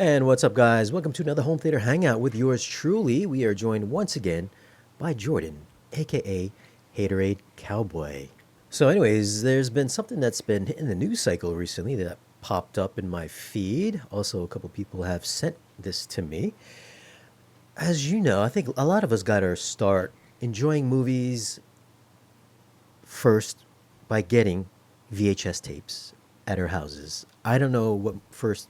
And what's up, guys? Welcome to another Home Theater Hangout with yours truly. We are joined once again by Jordan, aka Haterade Cowboy. So, anyways, there's been something that's been in the news cycle recently that popped up in my feed. Also, a couple people have sent this to me. As you know, I think a lot of us got our start enjoying movies first by getting VHS tapes at our houses. I don't know what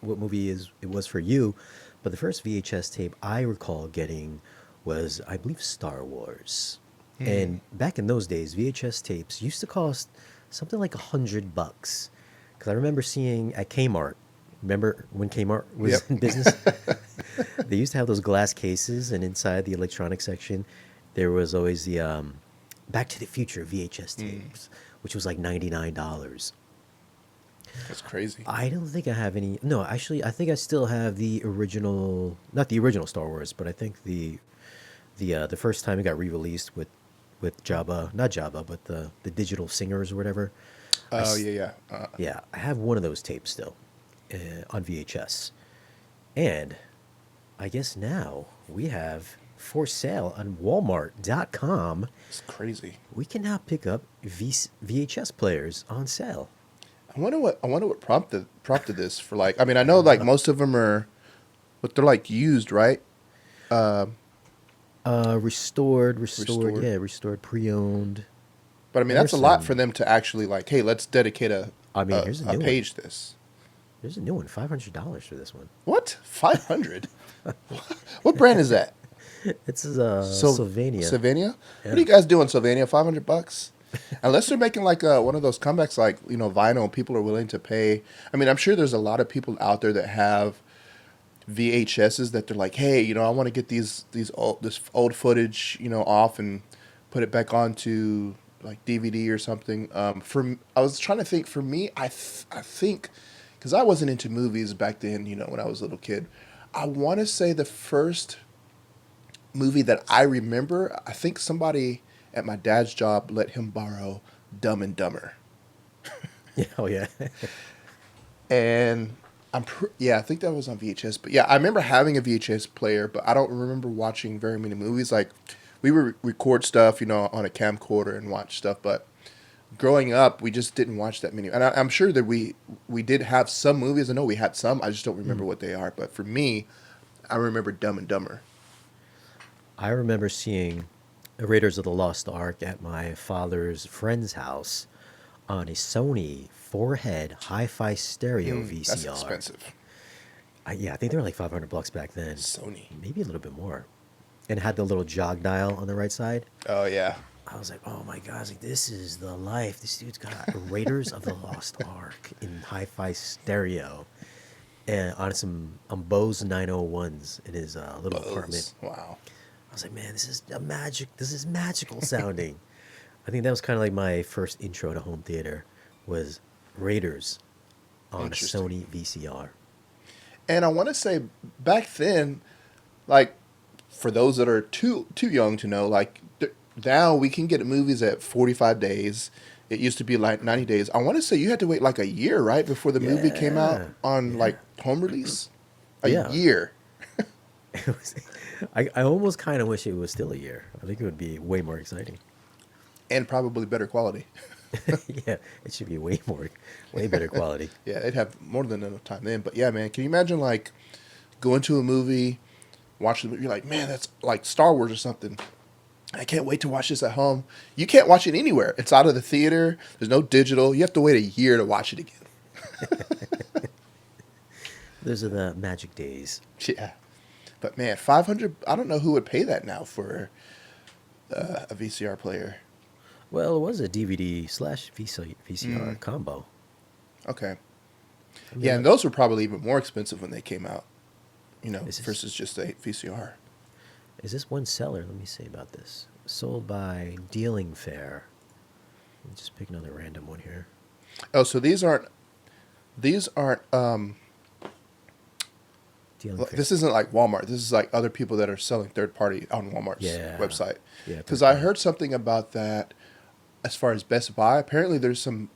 movie it was for you, but the first VHS tape I recall getting was, I believe, Star Wars. And back in those days, VHS tapes used to cost something like $100. Because I remember seeing at Kmart. Remember when Kmart was Yep. in business? They used to have those glass cases, and inside the electronic section, there was always the Back to the Future VHS tapes, which was like $99. That's crazy. I don't think I have any. No, actually, I think I still have the original, not the original Star Wars, but I think the first time it got re-released with Jabba, not Jabba, but the digital singers or whatever. Oh, yeah, yeah. Yeah, I have one of those tapes still on VHS, and I guess now we have for sale on Walmart.com. It's crazy. We can now pick up VHS players on sale. I wonder what prompted this for, like, I mean, I know like most of them are, but they're like used, right? Restored, Restored. yeah, restored, pre-owned. But I mean, that's There's a lot for some. them to actually like, hey, let's dedicate I mean, here's a a new one. page this. There's a new one, $500 for this one. What? 500? What brand is that? It's So Sylvania. Sylvania? What are Yeah. you guys doing, Sylvania? $500? Unless they're making like one of those comebacks, like vinyl, people are willing to pay. I mean, I'm sure there's a lot of people out there that have VHSs that they're like, hey, I want to get this old footage, off and put it back onto like DVD or something. I was trying to think. For me, I think because I wasn't into movies back then, when I was a little kid. I want to say the first movie that I remember, I think somebody at my dad's job let him borrow Dumb and Dumber. Yeah, oh yeah. And yeah, I think that was on VHS. But yeah, I remember having a VHS player, but I don't remember watching very many movies. Like we would record stuff, on a camcorder and watch stuff. But growing up, we just didn't watch that many. And I'm sure that we did have some movies. I know we had some. I just don't remember what they are. But for me, I remember Dumb and Dumber. I remember seeing Raiders of the Lost Ark at my father's friend's house on a Sony four-head hi-fi stereo That's VCR. expensive. Yeah, I think they were like $500 back then, Sony. maybe a little bit more, and it had the little jog dial on the right side. Oh yeah. I was like, oh my God, I was like, this is the life. This dude's got Raiders of the Lost Ark in hi-fi stereo and on Bose 901s in his little apartment. Buzz. Wow. I was like, man, this is magical sounding. I think that was kind of like my first intro to home theater was Raiders on a Interesting. Sony VCR. And I want to say back then, like for those that are too young to know, like now we can get movies at 45 days. It used to be like 90 days. I want to say you had to wait like a year, right, before the movie came out Yeah, on yeah, like home release. A yeah. year. It was, I almost kind of wish it was still a year. I think it would be way more exciting. And probably better quality. Yeah, it should be way better quality. Yeah, they'd have more than enough time then. But yeah, man, can you imagine like going to a movie, watching the movie, you're like, man, that's like Star Wars or something. I can't wait to watch this at home. You can't watch it anywhere. It's out of the theater. There's no digital. You have to wait a year to watch it again. Those are the magic days. Yeah. But man, 500, I don't know who would pay that now for a VCR player. Well, it was a DVD slash VCR Mm, combo. okay. I mean, Yeah, and those were probably even more expensive when they came out, is this versus just a VCR. is this one seller? Let me say about this. Sold by Dealing Fair. Let me just pick another random one here. Oh, so these aren't Dealing Fair. this isn't like Walmart. This is like other people that are selling third party on Walmart's Yeah, website. yeah, Because third I party. heard something about that as far as Best Buy. Apparently there's some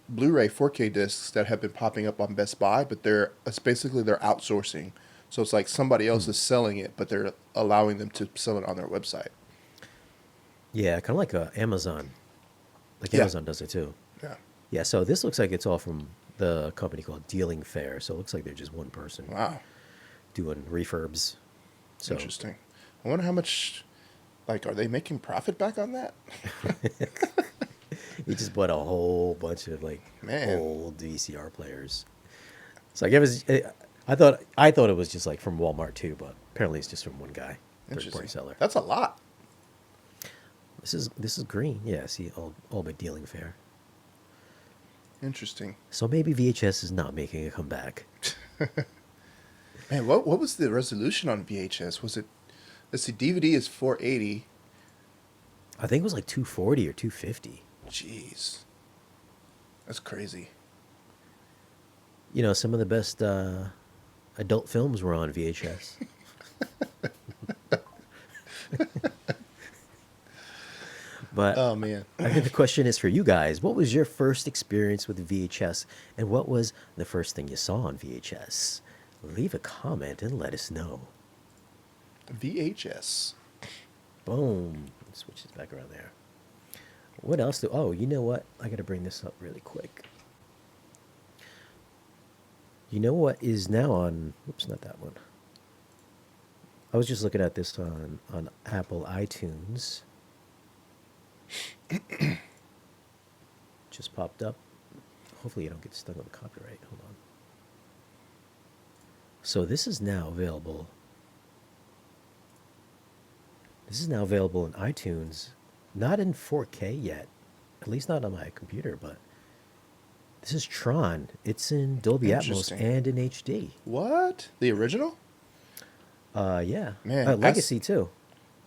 Blu-ray 4K discs that have been popping up on Best Buy, but it's basically they're outsourcing. So it's like somebody else is selling it, but they're allowing them to sell it on their website. Yeah, kind of like Amazon. Like Yeah. Amazon does it too. Yeah. Yeah, so this looks like it's all from the company called Dealing Fair. So it looks like they're just one person Wow. doing refurbs. So Interesting. I wonder how much, like, are they making profit back on that? he just bought a whole bunch of like Man. old VCR players. So I thought it was just like from Walmart too, but apparently it's just from one guy, third party Interesting. seller. That's a lot. This is green. Yeah, see all by Dealing Fair. Interesting. So maybe VHS is not making a comeback. Man, what was the resolution on VHS? Was it, let's see, DVD is 480. I think it was like 240 or 250. Jeez. That's crazy. You know, some of the best adult films were on VHS. But Oh, man. I think the question is for you guys. What was your first experience with VHS? And what was the first thing you saw on VHS? Leave a comment and let us know. VHS. Boom. Switch this back around there. What else do... Oh, you know what? I got to bring this up really quick. You know what is now on... Oops, not that one. I was just looking at this on Apple iTunes. Just popped up. Hopefully you don't get stuck on the copyright. Hold on. So this is now available. This is now available in iTunes. Not in 4K yet. At least not on my computer, but this is Tron. It's in Dolby Atmos Interesting. and in HD. What? The original? Yeah. Man, Legacy too.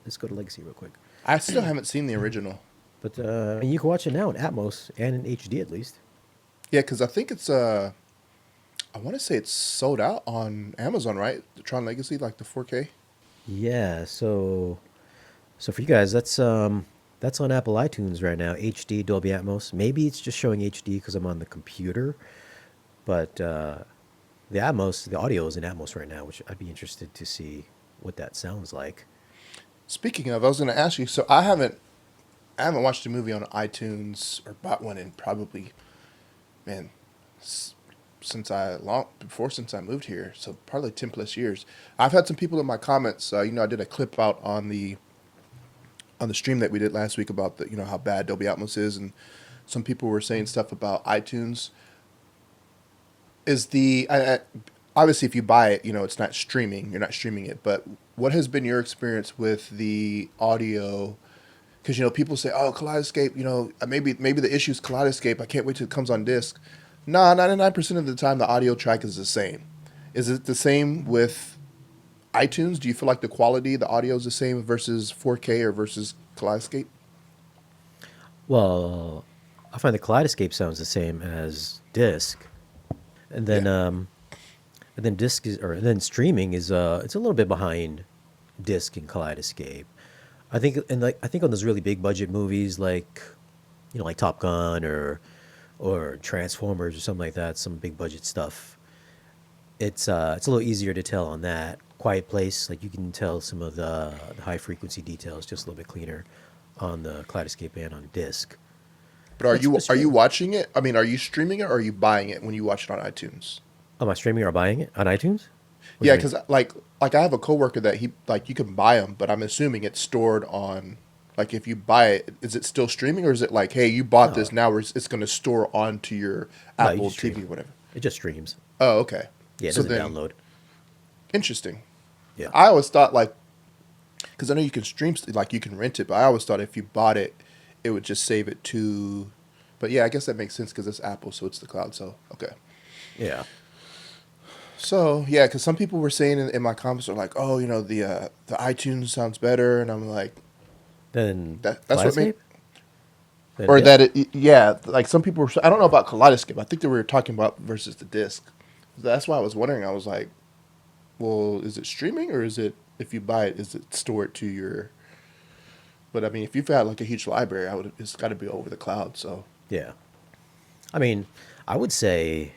Let's go to Legacy real quick. I still haven't seen the original. But you can watch it now in Atmos and in HD at least. Yeah, because I think it's, I want to say it's sold out on Amazon, right? The Tron Legacy, like the 4K. Yeah. So for you guys, that's on Apple iTunes right now. HD Dolby Atmos. Maybe it's just showing HD because I'm on the computer, but the Atmos, the audio is in Atmos right now, which I'd be interested to see what that sounds like. Speaking of, I was going to ask you, so I haven't watched a movie on iTunes or bought one in probably, man, since I moved here, so probably 10 plus years. I've had some people in my comments, I did a clip out on the stream that we did last week about the, how bad Dolby Atmos is, and some people were saying stuff about iTunes. Is obviously if you buy it, it's not streaming, you're not streaming it, but what has been your experience with the audio? Because, people say, oh, Kaleidescape, maybe the issue is Kaleidescape. I can't wait till it comes on disc. Nah, 99% of the time, the audio track is the same. Is it the same with iTunes? Do you feel like the quality, the audio is the same versus 4K or versus Kaleidescape? Well, I find the Kaleidescape sounds the same as disc, and then Yeah. and then then streaming is it's a little bit behind disc and Kaleidescape. I think on those really big budget movies like like Top Gun or Transformers or something like that, some big budget stuff. It's a little easier to tell on that. Quiet Place, like you can tell some of the high frequency details just a little bit cleaner on the Kaleidescape and on disc. But are That's you watching it? I mean, are you streaming it or are you buying it when you watch it on iTunes? Am I streaming or buying it on iTunes? What do Yeah, you mean? because like I have a coworker that you can buy them, but I'm assuming it's stored on, like, if you buy it, is it still streaming or is it like, hey, you bought this, now it's going to store onto your No, you Apple just stream TV, it. whatever. It just streams. Oh, okay. Yeah, it So doesn't then, download. interesting. Yeah. I always thought, like, because I know you can stream, like you can rent it, but I always thought if you bought it, it would just save it to. But yeah, I guess that makes sense because it's Apple, so it's the cloud. So okay. Yeah. So yeah, because some people were saying in my comments are like, oh, the iTunes sounds better, and I'm like, Then that's what made. Kaleidescape? Then Or disc? that yeah, like some people were. I don't know about Kaleidescape. I think that we were talking about versus the disc. That's why I was wondering. I was like, well, is it streaming or is it if you buy it, is it stored to your? But I mean, if you've got like a huge library, it's got to be over the cloud. So Yeah. I mean, I would say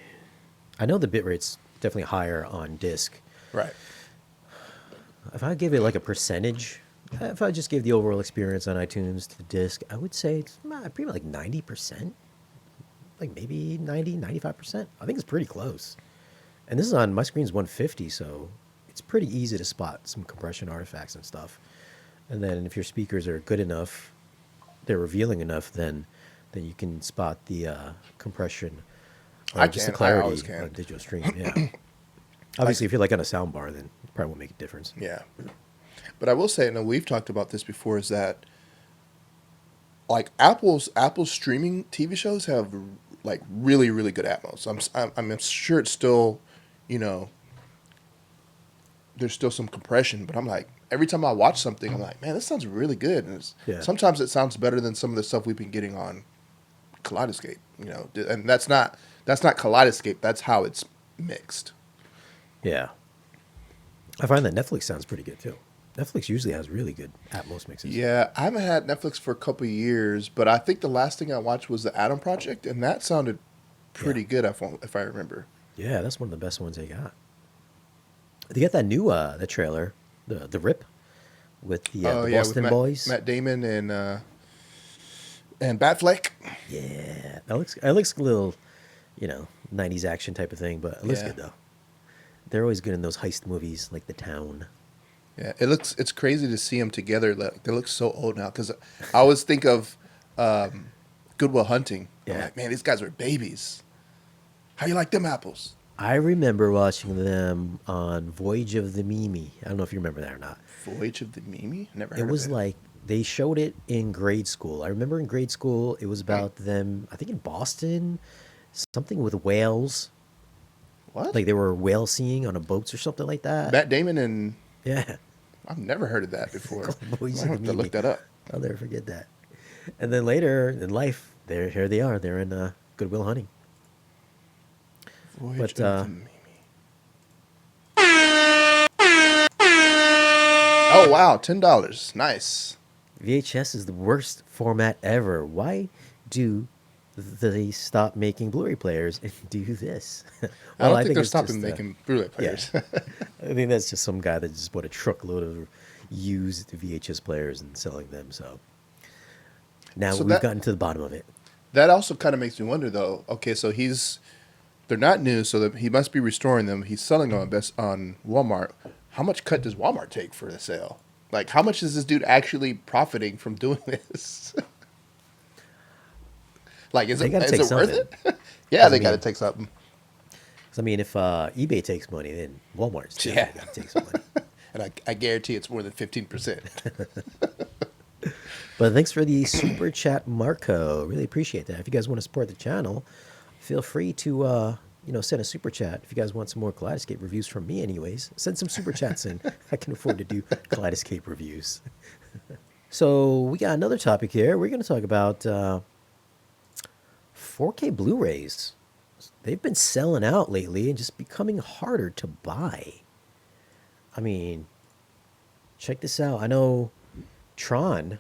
I know the bit rate's definitely higher on disc. Right. If I give it like a percentage, if I just gave the overall experience on iTunes to the disc, I would say it's pretty like 90%, like maybe 90, 95%. I think it's pretty close. And this is on my screen's 150, so it's pretty easy to spot some compression artifacts and stuff. And then if your speakers are good enough, they're revealing enough, then you can spot the compression or I just the can. I always clarity on can. digital stream. Yeah. Obviously, if you're like on a sound bar, then it probably won't make a difference. Yeah. But I will say, and we've talked about this before, is that like Apple's streaming TV shows have like really really good Atmos. I'm sure it's still, you know, there's still some compression, but I'm like every time I watch something, I'm like, man, this sounds really good. And Yeah. sometimes it sounds better than some of the stuff we've been getting on Kaleidescape. You know, and that's not Kaleidescape. That's how it's mixed. Yeah. I find that Netflix sounds pretty good too. Netflix usually has really good Atmos mixes. Yeah, I haven't had Netflix for a couple of years, but I think the last thing I watched was the Atom Project, and that sounded pretty good if I remember. Yeah, that's one of the best ones they got. They got that new the trailer, the Rip, with the Boston with Boys. Matt Damon and Batfleck. Yeah, it looks a little, 90s action type of thing, but it looks Yeah. good though. They're always good in those heist movies like The Town. Yeah, it's crazy to see them together. Like, they look so old now because I always think of Good Will Hunting. I'm Yeah. like, man, these guys were babies. How you like them apples? I remember watching them on Voyage of the Mimi. I don't know if you remember that or not. Voyage of the Mimi? Never heard It of was it. like they showed it in grade school. I remember in grade school it was about them, I think in Boston, something with whales. What? Like they were whale seeing on a boats or something like that. Matt Damon and Yeah. I've never heard of that before. Voyage I of have the to Mimi. look that up. I'll never forget that. And then later in life, here they are. They're in Goodwill Hunting. Voyage But, of the Mimi. Oh wow, $10. Nice. VHS is the worst format ever. Why do they stop making Blu-ray players and do this? I don't think they're it's stopping just, making Blu-ray players. I think that's just some guy that just bought a truckload of used VHS players and selling them. So now So we've that- gotten to the bottom of it. That also kind of makes me wonder, though. Okay, so they're not new, so that he must be restoring them. He's selling them on Walmart. How much cut does Walmart take for the sale? Like, how much is this dude actually profiting from doing this? Like, is They it gotta take worth something. it? Yeah, they mean- got to take something. 'Cause, I mean, if eBay takes money, then Walmart's Yeah. definitely got to take some money. And I guarantee it's more than 15%. But thanks for the super chat, Marco. Really appreciate that. If you guys want to support the channel, feel free to send a super chat. If you guys want some more Kaleidescape reviews from me, anyways, send some super chats in. I can afford to do Kaleidescape reviews. So we got another topic here. We're going to talk about 4K Blu-rays. They've been selling out lately and just becoming harder to buy. I mean, check this out. I know Tron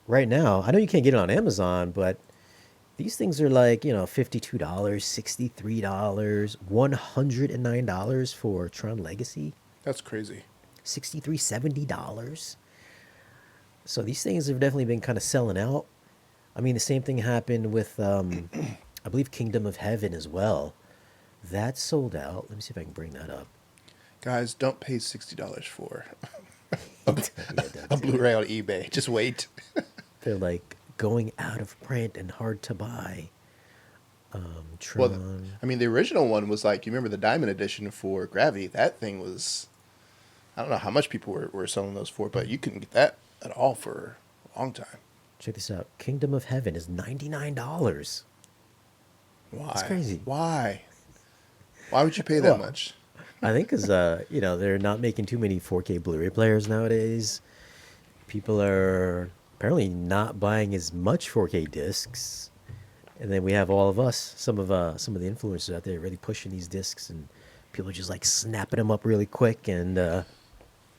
right now, I know you can't get it on Amazon, but these things are like, $52, $63, $109 for Tron Legacy, That's crazy. $63, $70. So these things have definitely been kind of selling out. I mean, the same thing happened with, I believe, Kingdom of Heaven as well. That sold out. Let me see if I can bring that up. Guys, don't pay $60 for Yeah, a Blu-ray on eBay. Just wait. they're like going out of print and hard to buy. Well, Tron. I mean, the original one was like, you remember the Diamond Edition for Gravity? That thing was, I don't know how much people were selling those for, but you couldn't get that at all for a long time. Check this out. Kingdom of Heaven is $99. Why? That's crazy. Why? Why would you pay that Well, much? I think because, they're not making too many 4K Blu-ray players nowadays. People are apparently not buying as much 4K discs. And then we have all of us, some of the influencers out there really pushing these discs, and people are just like snapping them up really quick. And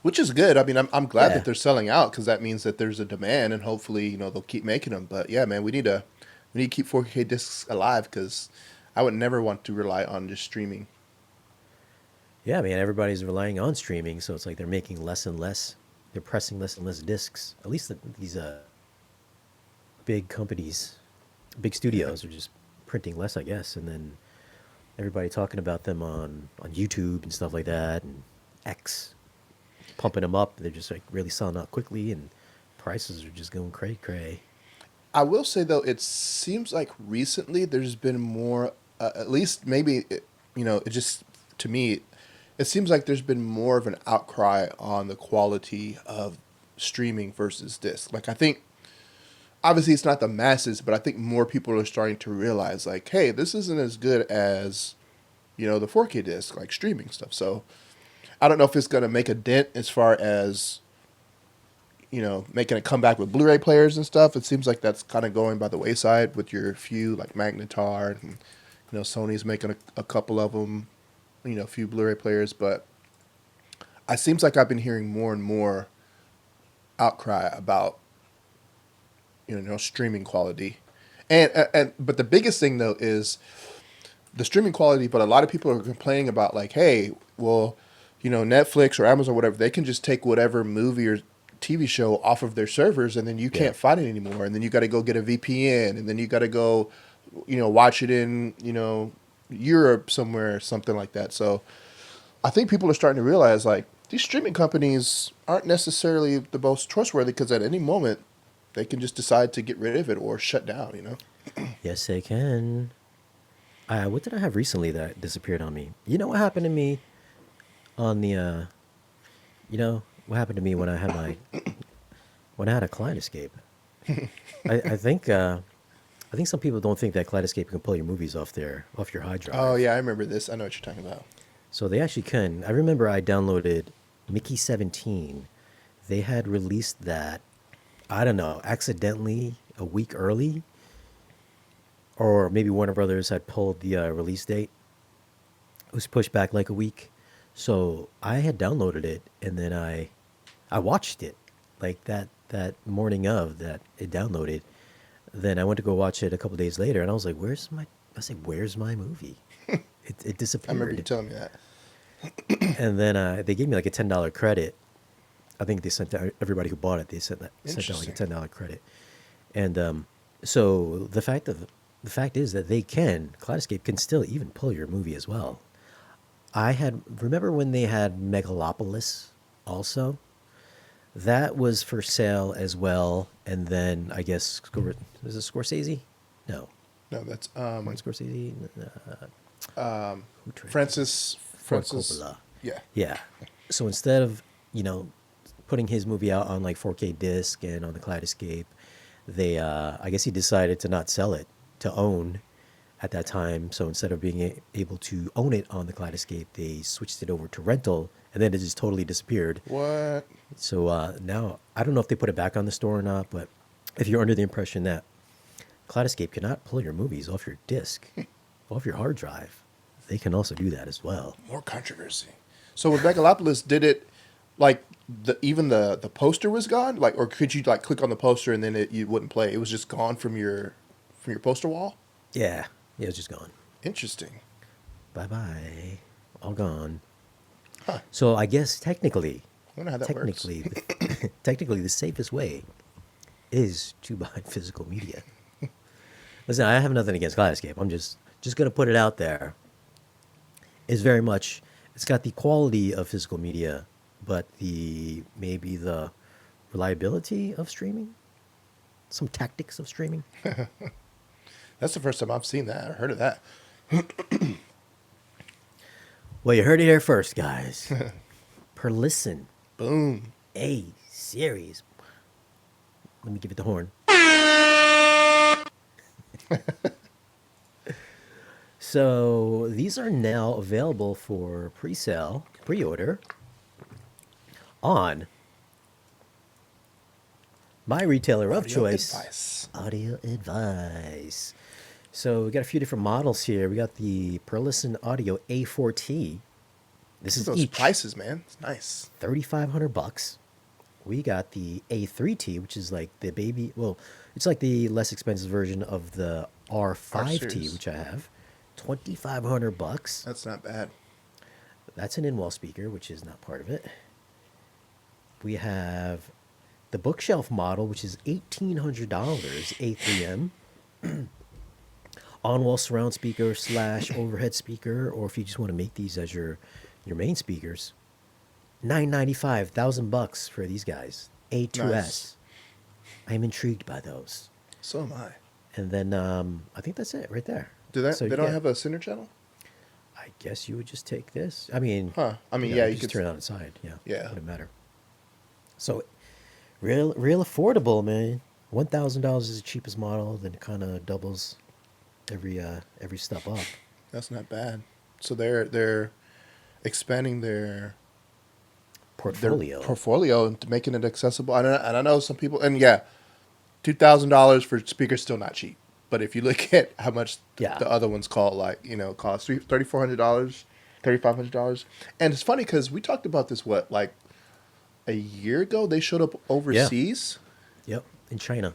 Which is good. I mean, I'm glad Yeah. that they're selling out because that means that there's a demand, and hopefully, they'll keep making them. But yeah, man, we need to we need to keep 4K discs alive because I would never want to rely on just streaming. Yeah, I mean, everybody's relying on streaming, so it's like they're making less and less. They're pressing less and less discs. At least these big companies, big Yeah. studios are just printing less, I guess. And then everybody talking about them on YouTube and stuff like that, and X pumping them up. They're just like really selling out quickly, and prices are just going cray cray. I will say though, it seems like recently there's been more, at least maybe, it just, to me, it seems like there's been more of an outcry on the quality of streaming versus disc. Like, I think, obviously it's not the masses, but I think more people are starting to realize, like, hey, this isn't as good as, the 4K disc, like streaming stuff. So I don't know if it's going to make a dent as far as, making a comeback with Blu-ray players and stuff. It seems like that's kind of going by the wayside with your few, like Magnetar, and, Sony's making a couple of them, a few Blu-ray players. But it seems like I've been hearing more and more outcry about, streaming quality. And but the biggest thing though is the streaming quality, but a lot of people are complaining about, like, hey, well, Netflix or Amazon or whatever, they can just take whatever movie or TV show off of their servers, and then you Yeah. can't find it anymore, and then you got to go get a VPN, and then you got to go, watch it in, Europe somewhere, something like that. So I think people are starting to realize, like, these streaming companies aren't necessarily the most trustworthy, because at any moment they can just decide to get rid of it or shut down. Yes, they can. What did I have recently that disappeared on me? You know what happened to me on the what happened to me when I had a Kaleidescape? I think some people don't think that Kaleidescape can pull your movies off your hard Oh drive. yeah, I remember this. I know what you're talking about. So they actually can. I remember I downloaded Mickey 17. They had released that, I don't know, accidentally a week early, or maybe Warner Brothers had pulled the release date. It was pushed back like a week. So I had downloaded it, and then I watched it like that morning of that it downloaded. Then I went to go watch it a couple days later, and I was like, where's my movie? It I remember you disappeared. telling me that. And then they gave me like a $10 credit. I think they sent out everybody who bought it. They sent out like a Interesting. $10 credit. And so the fact is that Kaleidescape can still even pull your movie as well. Remember when they had Megalopolis also? That was for sale as well. And then I guess is it Scorsese? No, No, that's Martin Scorsese. Who tried Ford Francis. Coppola. Yeah. Yeah. So instead of, putting his movie out on like 4K disc and on the Kaleidescape, I guess he decided to not sell it, to own at that time. So instead of being able to own it on the Kaleidescape, they switched it over to rental, and then it just totally disappeared. What? So now, I don't know if they put it back on the store or not, but if you're under the impression that Kaleidescape cannot pull your movies off your disc, off your hard drive, they can also do that as well. More controversy. So with Megalopolis, did it, like, the poster was gone, like, or could you like click on the poster and then you wouldn't play? It was just gone from your poster wall. Yeah, it's just gone. Interesting. Bye bye, all gone. Huh. So I guess technically, I wonder how that works. technically, the safest way is to buy physical media. Listen, I have nothing against Kaleidescape. I'm just gonna put it out there. It's got the quality of physical media, but maybe the reliability of streaming, some tactics of streaming. That's the first time I've seen that or heard of that. Well, you heard it here first, guys. PERLISTEN Boom. A Series. Let me give it the horn. So these are now available for pre-order on my retailer of Audio choice, advice. Audio Advice. So we got a few different models here. We got the PERLISTEN Audio A4T. This is Those each prices, man. It's nice. $3,500. We got the A3T, which is like the baby. Well, it's like the less expensive version of the R5T, series. which I have, $2,500. That's not bad. That's an in-wall speaker, which is not part of it. We have the bookshelf model, which is $1,800, A3M. On-wall surround speaker / overhead speaker, or if you just want to make these as your main speakers, $995, $1,000 for these guys. A2S. Nice. I'm intrigued by those. So am I. And then I think that's it right there. Do that? So They you don't get- have a center channel? I guess you would just take this. I mean, Huh. I mean, you yeah, you just could turn it on its side. Yeah, Yeah. wouldn't matter. So, real affordable, man. $1,000 is the cheapest model. Then it kind of doubles every step up. That's not bad. So they're expanding their portfolio and making it accessible. And I know some people, and yeah, $2,000 for speakers still not cheap. But if you look at how much Yeah. the other ones cost $3,400, $3,500, and it's funny because we talked about this like a year ago. They showed up overseas, Yep, in China.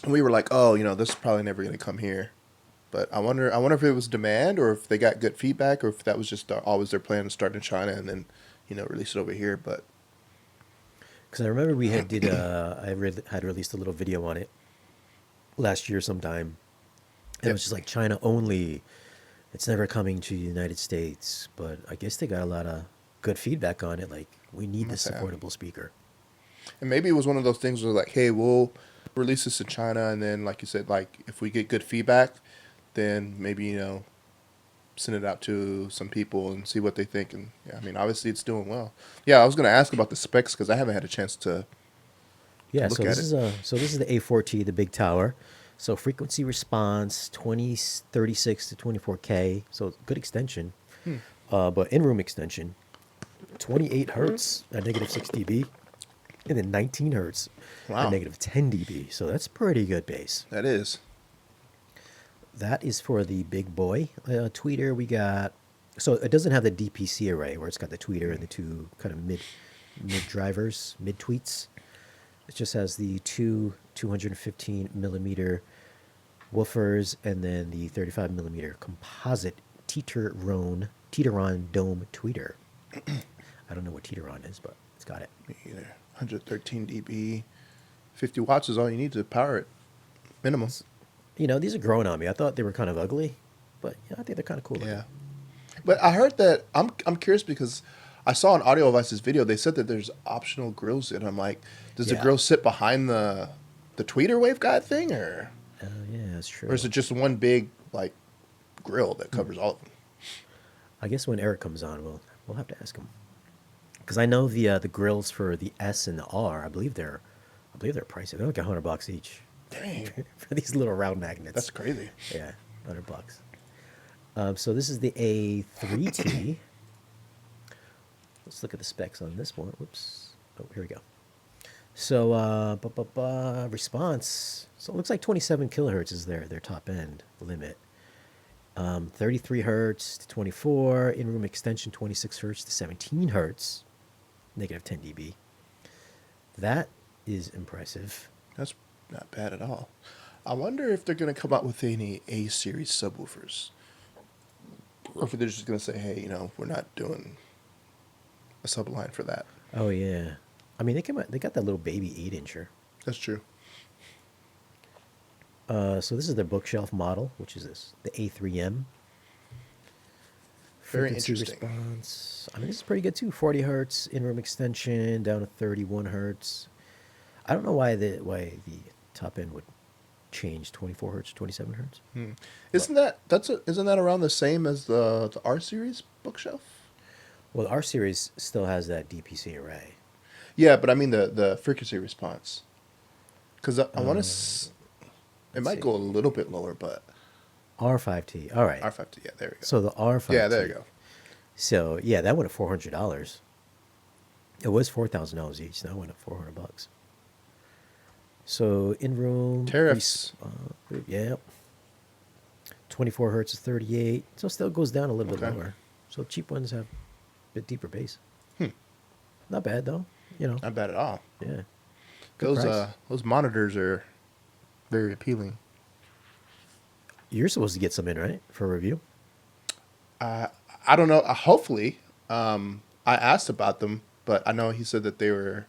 and we were like, oh, this is probably never going to come here. But I wonder if it was demand or if they got good feedback or if that was just always their plan to start in China and then release it over here. But Because I remember we had had released a little video on it last year sometime, and it was just like China only. It's never coming to the United States, but I guess they got a lot of good feedback on it. Like, we need this Must have. affordable speaker. and maybe it was one of those things where like, hey, we'll release this in China, and then like you said, like if we get good feedback, then maybe send it out to some people and see what they think. And yeah, I mean, obviously it's doing well. Yeah, I was going to ask about the specs because I haven't had a chance to. Yeah, Look so at this it. is the A4T, the big tower. So frequency response 36 to 24K, so good extension. But in-room extension, 28 hertz at -6 dB, and then 19 hertz Wow. at -10 dB. So that's pretty good bass. That is. That is for the big boy tweeter. We got, so it doesn't have the DPC array where it's got the tweeter and the two kind of mid drivers, mid tweets. It just has the two 215 millimeter woofers and then the 35 millimeter composite Teteron dome tweeter. I don't know what Teteron is, but it's got it. Me either. 113 dB, 50 watts is all you need to power it. Minimum. These are growing on me. I thought they were kind of ugly, but I think they're kind of cool. Yeah. But I heard that I'm curious because I saw an Audio Devices video. They said that there's optional grills in. I'm like, does the Yeah. grill sit behind the tweeter waveguide thing, or Yeah, that's true. is it just one big like grill that covers all of them? I guess when Eric comes on, we'll have to ask him, because I know the grills for the S and the R. I believe they're pricey. They're like $100 each. Dang, For these little round magnets. that's crazy. Yeah, $100. So this is the A3T. Let's look at the specs on this one. Whoops. Oh, here we go. So response. So it looks like 27 kilohertz is their top end limit. 33 hertz to 24. In-room extension 26 hertz to 17 hertz. -10 dB. That is impressive. That's not bad at all. I wonder if they're going to come out with any A series subwoofers, or if they're just going to say, hey, we're not doing a subline for that. Oh yeah. I mean, they got that little baby 8-incher. That's true. So this is their bookshelf model, which is this, the A3M. Very Frequency interesting. response. I mean, this is pretty good too. 40 hertz in-room extension down to 31 hertz. I don't know why the top end would change 24 hertz, 27 hertz. Isn't that around the same as the R series bookshelf? Well, our series still has that DPC array. Yeah, but I mean the frequency response. Because I want to. It might see. go a little bit lower, but R5T. All right. R5T. Yeah, there we go. So the R5T. Yeah, there you go. So yeah, that went at $400. It was $4,000 each. That went at $400. So in room Tariffs. Yeah. 24 hertz is 38. So it still goes down a little bit Okay. lower. So cheap ones have a bit deeper bass. Not bad though. Not bad at all. Yeah. Good price. Those monitors are very appealing. You're supposed to get some in, right, for review? I don't know. Hopefully, I asked about them, but I know he said that they were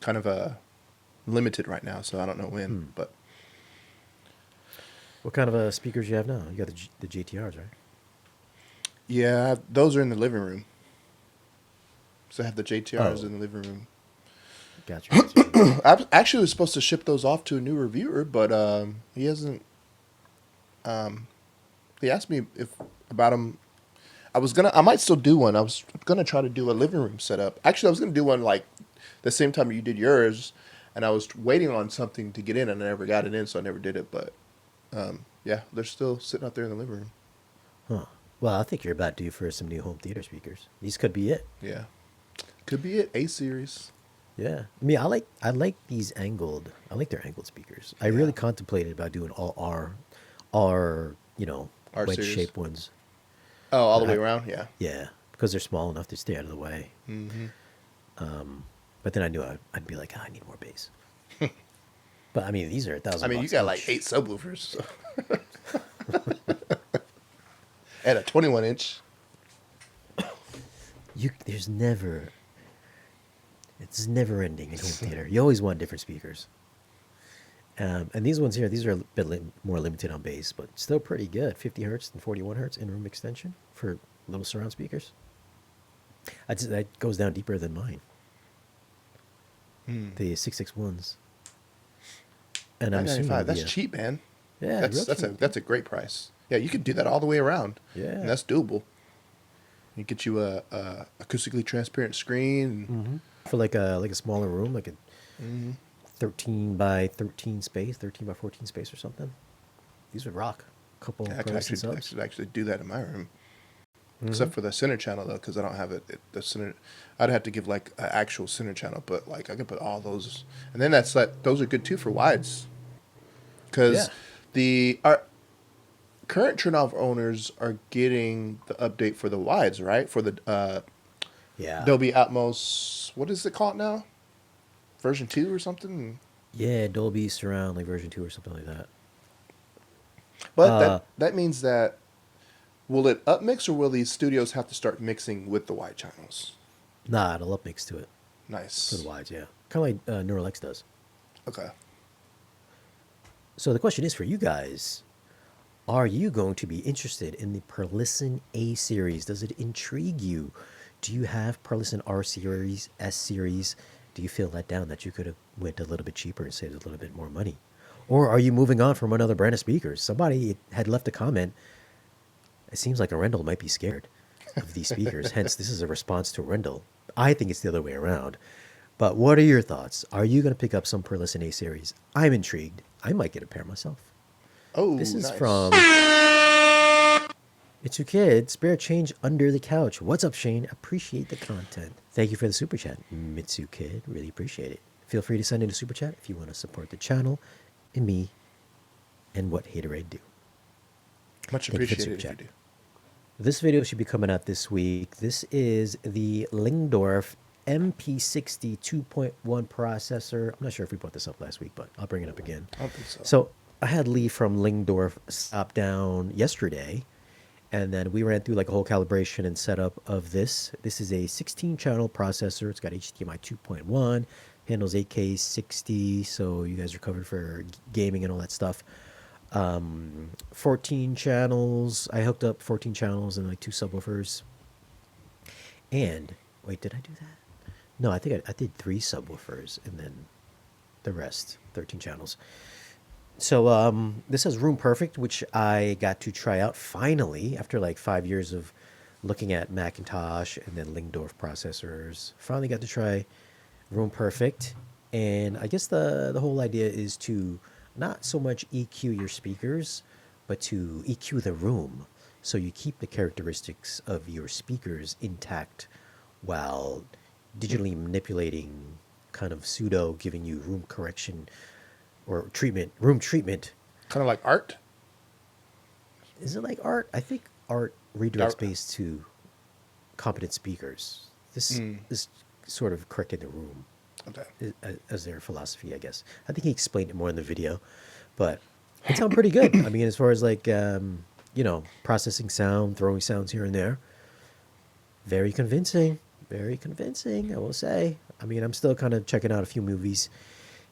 kind of limited right now, so I don't know when. But What kind of speakers you have now? You got the GTRs, right? yeah, those are in the living room. So I have the JTRs Oh, in the living room. gotcha. Gotcha. I actually was supposed to ship those off to a new reviewer, but he hasn't. He asked me if about them. I might still do one. I was gonna try to do a living room setup. Actually, I was gonna do one like the same time you did yours, and I was waiting on something to get in, and I never got it in, so I never did it. But yeah, they're still sitting out there in the living room. Huh. Well, I think you're about due for some new home theater speakers. These could be it. Yeah, could be it. A series. Yeah. I mean, I like these angled. I like their angled speakers. I Yeah. really contemplated about doing all R, R wedge series. shaped ones. Oh, all the But way I, around. Yeah. yeah, because they're small enough to stay out of the way. Hmm. But then I knew I'd be like, I need more bass. But I mean, these are a I thousand mean, you bucks got like each. 8 subwoofers and a 21-inch. There's never. It's never ending in home theater. You always want different speakers. And these ones here, these are a bit more limited on bass, but still pretty good. 50 hertz and 41 hertz in room extension for little surround speakers. That goes down deeper than mine. The 661s. And I'm assuming 995. That's the, cheap, man. yeah, That's real that's a cheap. that's a great price. Yeah, you can do that all the way around. Yeah. And that's doable. You get you a acoustically transparent screen. For like a smaller room, like a 13 by 13 space, 13 by 14 space or something. These would rock. A couple I pros and I subs. could actually do that in my room, except for the center channel though, because I don't have the center. I'd have to give like an actual center channel, but like I could put all those, and then that's like those are good too for wides, because Yeah. our current Tron owners are getting the update for the wides, right? For the Yeah. Dolby Atmos. What is it called now? Version 2 or something. Yeah, Dolby Surround, like version 2 or something like that. But Uh, that means that will it upmix or will these studios have to start mixing with the wide channels? Nah, it'll upmix to it for Nice. the wides, yeah. Kind of like Neural X does. Okay. So the question is for you guys, are you going to be interested in the Perlisten A series? Does it intrigue you? Do you have Perlisten R series, S series? Do you feel let down that you could have went a little bit cheaper and saved a little bit more money? Or are you moving on from another brand of speakers? Somebody had left a comment. It seems like Arendal might be scared of these speakers. Hence, this is a response to Arendal. I think it's the other way around. But what are your thoughts? Are you going to pick up some Perlisten A series? I'm intrigued. I might get a pair myself. Oh, This is nice. from It's Your Kid, Spare Change Under the Couch. What's up, Shane? Appreciate the content. Thank you for the super chat, Mitsu Kid. Really appreciate it. Feel free to send in a super chat if you want to support the channel and me and what Haterade do. Much Thank you for the appreciated super if you chat. do. This video should be coming out this week. This is the Lyngdorf MP60 2.1 processor. I'm not sure if we brought this up last week, but I'll bring it up again. I don't think so. So I had Lee from Lyngdorf stop down yesterday, and then we ran through like a whole calibration and setup of this. This is a 16-channel processor. It's got HDMI 2.1, handles 8K 60, so you guys are covered for gaming and all that stuff. 14 channels. I hooked up 14 channels and like 2 subwoofers. And wait, did I do that? No, I think I did 3 subwoofers and then the rest, 13 channels. So this has Room Perfect, which I got to try out finally after like 5 years of looking at Macintosh and then Lyngdorf processors. Finally got to try Room Perfect, and I guess the whole idea is to not so much EQ your speakers, but to EQ the room, so you keep the characteristics of your speakers intact while digitally manipulating, kind of pseudo giving you room correction or treatment, room treatment. Kind of like art. Is it like art? I think art redirects Art. bass to competent speakers. This is sort of correcting the room Okay. as their philosophy, I guess. I think he explained it more in the video, but It sounded pretty good. I mean, as far as like, processing sound, throwing sounds here and there, very convincing. Very convincing, I will say. I mean, I'm still kind of checking out a few movies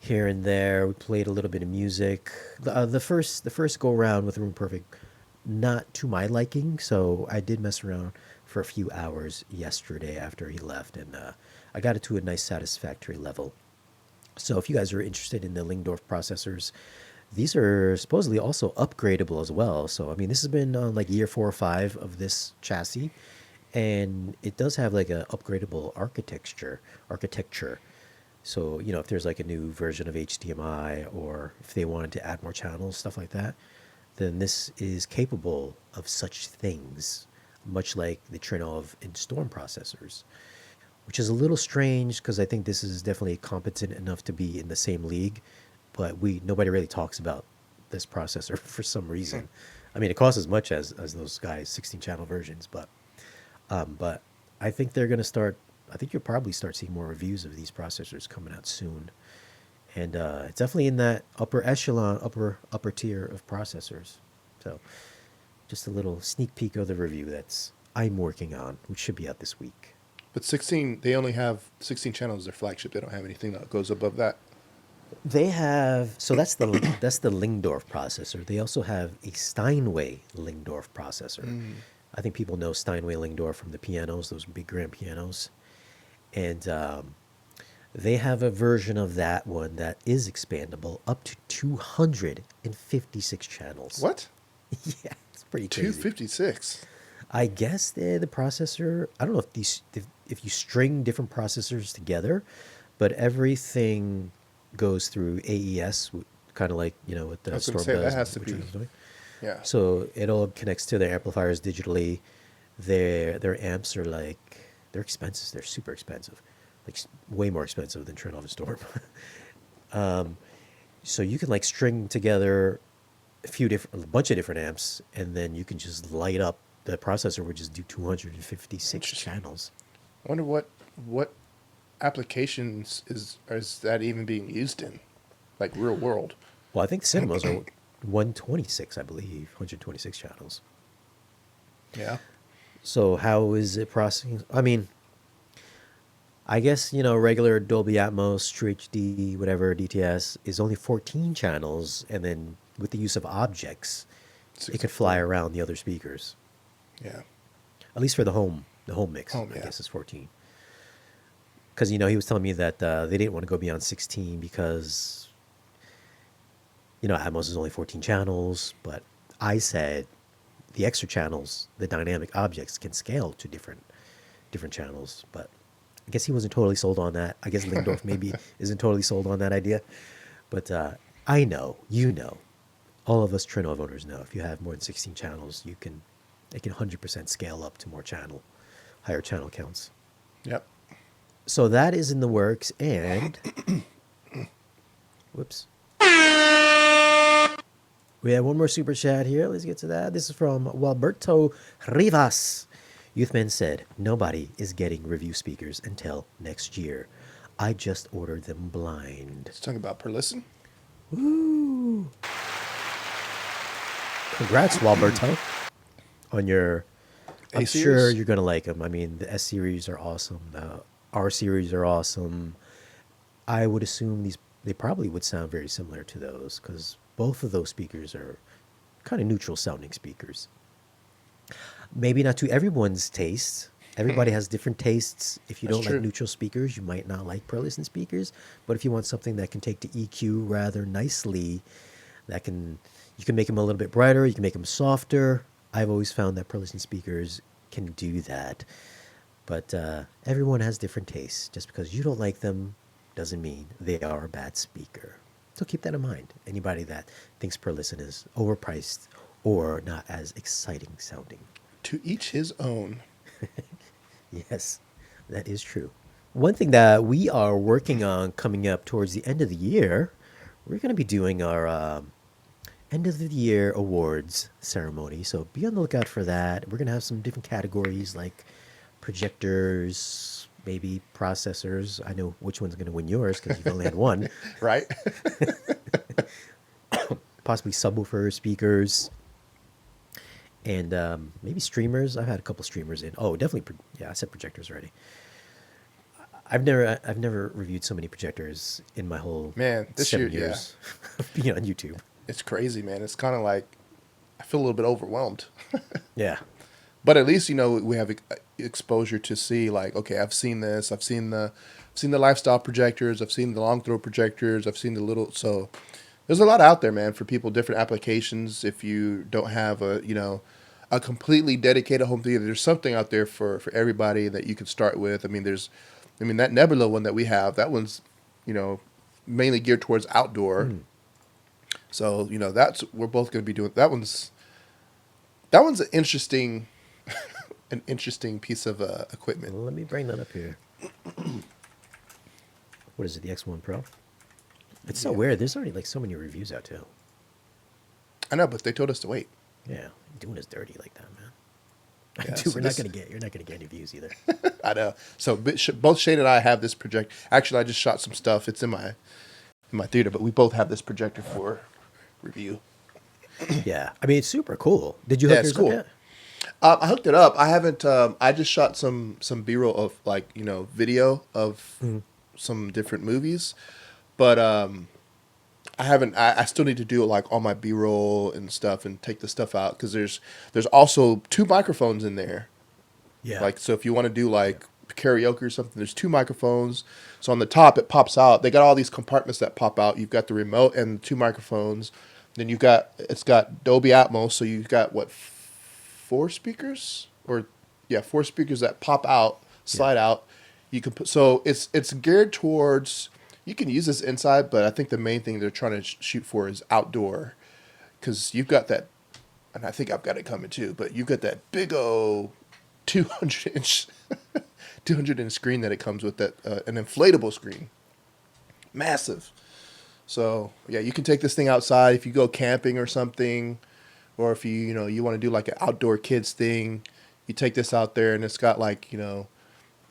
here and there. We played a little bit of music. The first go around with Room Perfect, not to my liking. So I did mess around for a few hours yesterday after he left, and I got it to a nice satisfactory level. So if you guys are interested in the Lyngdorf processors, these are supposedly also upgradable as well. So I mean, this has been on like year 4 or 5 of this chassis, and it does have like a upgradable architecture. So if there's like a new version of HDMI, or if they wanted to add more channels, stuff like that, then this is capable of such things, much like the Trinov and Storm processors, which is a little strange because I think this is definitely competent enough to be in the same league, but nobody really talks about this processor for some reason. I mean, it costs as much as those guys' 16 channel versions, but I think they're going to start. I think you'll probably start seeing more reviews of these processors coming out soon, and it's definitely in that upper echelon, upper tier of processors. So, just a little sneak peek of the review that's I'm working on, which should be out this week. But 16, they only have 16 channels. Their flagship. They don't have anything that goes above that. They have that's the Lyngdorf processor. They also have a Steinway Lyngdorf processor. I think people know Steinway Lyngdorf from the pianos, those big grand pianos, and they have a version of that one that is expandable up to 256 channels. What? Yeah, it's pretty crazy. 256. I guess the processor. I don't know if you string different processors together, but everything goes through AES, kind of like what I the was going Storm to say, does. that has to what be. Triniv's doing. Yeah. So it all connects to their amplifiers digitally. Their amps are they're expensive. They're super expensive, like way more expensive than Trinov and Storm. So you can like string together a bunch of different amps, and then you can just light up the processor, would just do 256 Interesting. channels. I wonder what applications is that even being used in, like real world. Well, I think the cinemas are 126, I believe, 126 channels. Yeah. So how is it processing? I mean, I guess, regular Dolby Atmos, True HD, whatever, DTS is only 14 channels, and then with the use of objects, it could fly around the other speakers. Yeah. At least for the home mix, Home, I yeah. guess is 14. Because, he was telling me that they didn't want to go beyond 16 because, Atmos is only 14 channels, but I said the extra channels, the dynamic objects, can scale to different channels, but I guess he wasn't totally sold on that. I guess Lyngdorf maybe isn't totally sold on that idea. But I know, all of us Trinov owners know, if you have more than 16 channels, it can 100% scale up to higher channel counts. Yep. So that is in the works, and whoops. We have one more super chat here. Let's get to that. This is from Walberto Rivas. Youthman said, nobody is getting review speakers until next year. I just ordered them blind. Let's talk about PERLISTEN. Woo! Congrats, Walberto, on your... I'm A-series? sure you're going to like them. I mean, the S series are awesome. The R series are awesome. I would assume they probably would sound very similar to those because both of those speakers are kind of neutral sounding speakers. Maybe not to everyone's taste. Everybody has different tastes. If you That's don't true. like neutral speakers, you might not like PERLISTEN speakers. But if you want something that can take the EQ rather nicely, you can make them a little bit brighter, you can make them softer. I've always found that PERLISTEN speakers can do that. But everyone has different tastes. Just because you don't like them doesn't mean they are a bad speaker. So keep that in mind. Anybody that thinks PERLISTEN is overpriced or not as exciting sounding. To each his own. Yes, that is true. One thing that we are working on coming up towards the end of the year, we're going to be doing our end of the year awards ceremony. So be on the lookout for that. We're going to have some different categories like projectors, maybe processors. I know which one's going to win yours because you've only had one. Right? possibly subwoofer speakers, and maybe streamers. I've had a couple streamers in. Oh, definitely. Yeah, I said projectors already. I've never reviewed so many projectors in my whole Man, this 7 years of being on YouTube. it's crazy, man. It's kind of like I feel a little bit overwhelmed. Yeah. But at least we have exposure to see like, okay, I've seen this. I've seen the lifestyle projectors. I've seen the long throw projectors. I've seen the little. So there's a lot out there, man, for people, different applications. If you don't have a completely dedicated home theater, there's something out there for everybody that you can start with. I mean, that Nebula one that we have, that one's mainly geared towards outdoor. So we're both going to be doing that one's an interesting. An interesting piece of equipment. Well, let me bring that up here. What is it, the X1 Pro? It's so weird. There's already like so many reviews out too. I know, but they told us to wait. Yeah, doing us dirty like that, man. Yeah, Dude, so you're not gonna get any views either. I know. So both Shane and I have this project. Actually, I just shot some stuff. It's in my theater, but we both have this projector for review. Yeah, I mean it's super cool. Did you hook yours up yet? I hooked it up. I haven't. I just shot some B-roll of video of some different movies, but I haven't. I still need to do like all my B-roll and stuff and take the stuff out because there's also 2 microphones in there. Yeah. Like so, if you want to do like karaoke or something, there's 2 microphones. So on the top it pops out. They got all these compartments that pop out. You've got the remote and 2 microphones. Then it's got Dolby Atmos. So you've got what? 4 speakers 4 speakers that pop out, slide out. You can put, so it's geared towards, you can use this inside, but I think the main thing they're trying to shoot for is outdoor, because you've got that, and I think I've got it coming too, but you've got that big old 200-inch 200-inch screen that it comes with, that an inflatable screen, massive. So yeah, you can take this thing outside if you go camping or something. Or if you want to do like an outdoor kids thing, you take this out there and it's got like,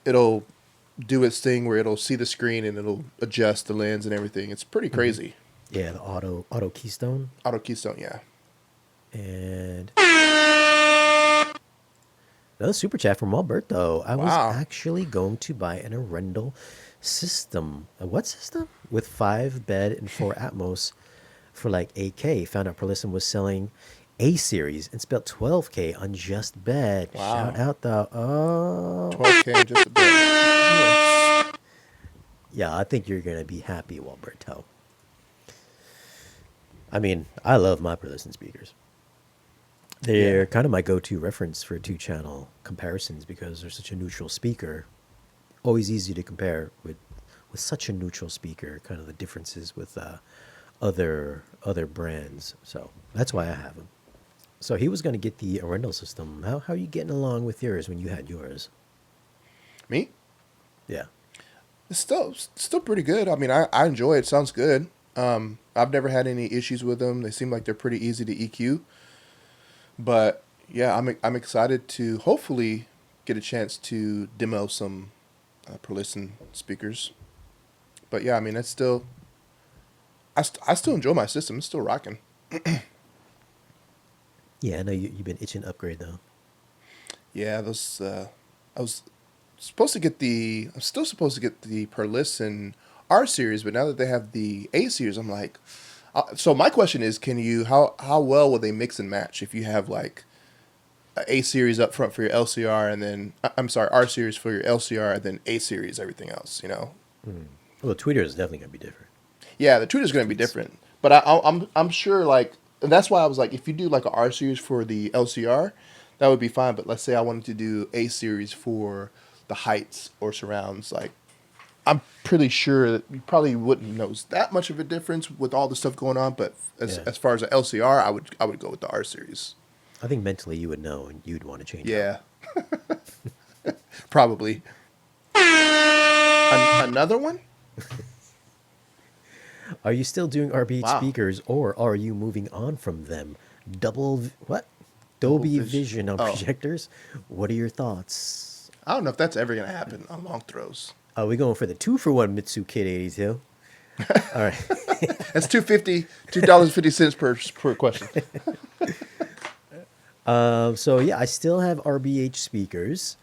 it'll do its thing where it'll see the screen and it'll adjust the lens and everything. It's pretty crazy. Yeah, the auto keystone. Auto keystone, yeah. And another super chat from Alberto. I was actually going to buy an Arendal system. A what system? With 5 bed and 4 Atmos for like 8K. Found out PERLISTEN was selling A series and spelled 12K on just bed. Wow. Shout out though. Oh. 12K on just a bed. Yeah, I think you're gonna be happy, Walberto. I mean, I love my PERLISTEN speakers. They're kind of my go-to reference for 2-channel comparisons because they're such a neutral speaker. Always easy to compare with such a neutral speaker. Kind of the differences with other brands. So that's why I have them. So he was going to get the Arendal system. How are you getting along with yours when you had yours? Me? Yeah. It's still pretty good. I mean, I enjoy it. Sounds good. I've never had any issues with them. They seem like they're pretty easy to EQ. But yeah, I'm excited to hopefully get a chance to demo some PERLISTEN speakers. But yeah, I mean, I still enjoy my system. It's still rocking. Yeah, I know you've been itching to upgrade though. Yeah, those. I was supposed to get I'm still supposed to get the PERLISTEN R series, but now that they have the A series, I'm like. So my question is, how well will they mix and match if you have like A series up front for your LCR and then R series for your LCR and then A series everything else, Well, the tweeter is definitely gonna be different. Yeah, the tweeter's gonna be different, but I'm sure like, and that's why I was like, if you do like a R series for the LCR, that would be fine. But let's say I wanted to do A series for the heights or surrounds, like. I'm pretty sure that you probably wouldn't notice that much of a difference with all the stuff going on, but as far as the LCR, I would go with the R series. I think mentally you would know and you'd want to change. Yeah, probably. Another one? Are you still doing RB speakers or are you moving on from them? Dolby Vision on projectors? What are your thoughts? I don't know if that's ever going to happen on long throws. Are we going for the 2-for-1 Mitsu Kit 82? All right. That's $2.50 per question. So yeah, I still have RBH speakers.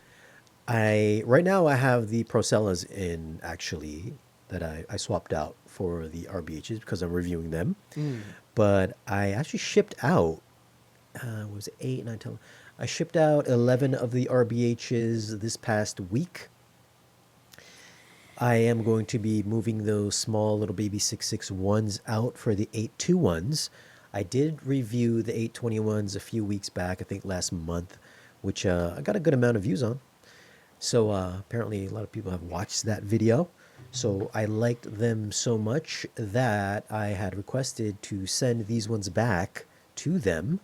I right now I have the Procellas in actually that I swapped out for the RBHs because I'm reviewing them. But I actually shipped out was it 8, 9, 10? I shipped out 11 of the RBHs this past week. I am going to be moving those small little baby 661s out for the 821s. I did review the 821s a few weeks back, I think last month, which I got a good amount of views on. So apparently a lot of people have watched that video. So I liked them so much that I had requested to send these ones back to them.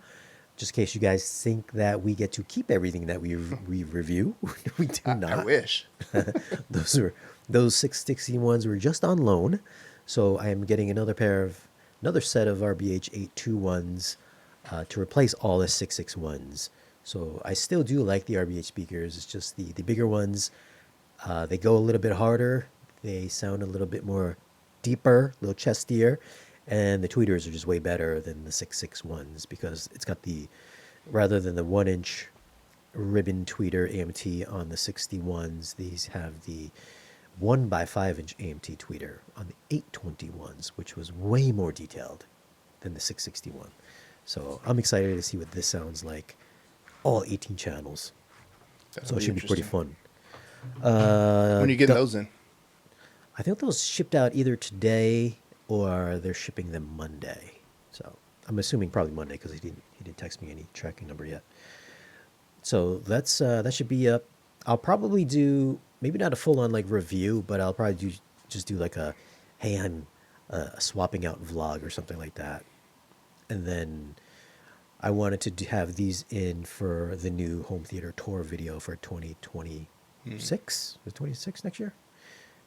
Just in case you guys think that we get to keep everything that we review. We do I not. wish. Those 661s were just on loan. So I am getting another set of RBH 821s to replace all the 661s. So I still do like the RBH speakers. It's just the bigger ones. They go a little bit harder. They sound a little bit more deeper, a little chestier. And the tweeters are just way better than the 661s because it's got rather than the 1-inch ribbon tweeter AMT on the 61s, these have the 1x5-inch AMT tweeter on the 821s, which was way more detailed than the 661. So I'm excited to see what this sounds like. All 18 channels. That'll So it should be pretty interesting. fun. When are you getting those in? I think those shipped out either today or they're shipping them Monday. So I'm assuming probably Monday because he didn't text me any tracking number yet. So that should be up. I'll probably do maybe not a full on like review, but I'll probably just do like a hey I'm swapping out vlog or something like that. And then I wanted to have these in for the new home theater tour video for 2026. The 26 next year.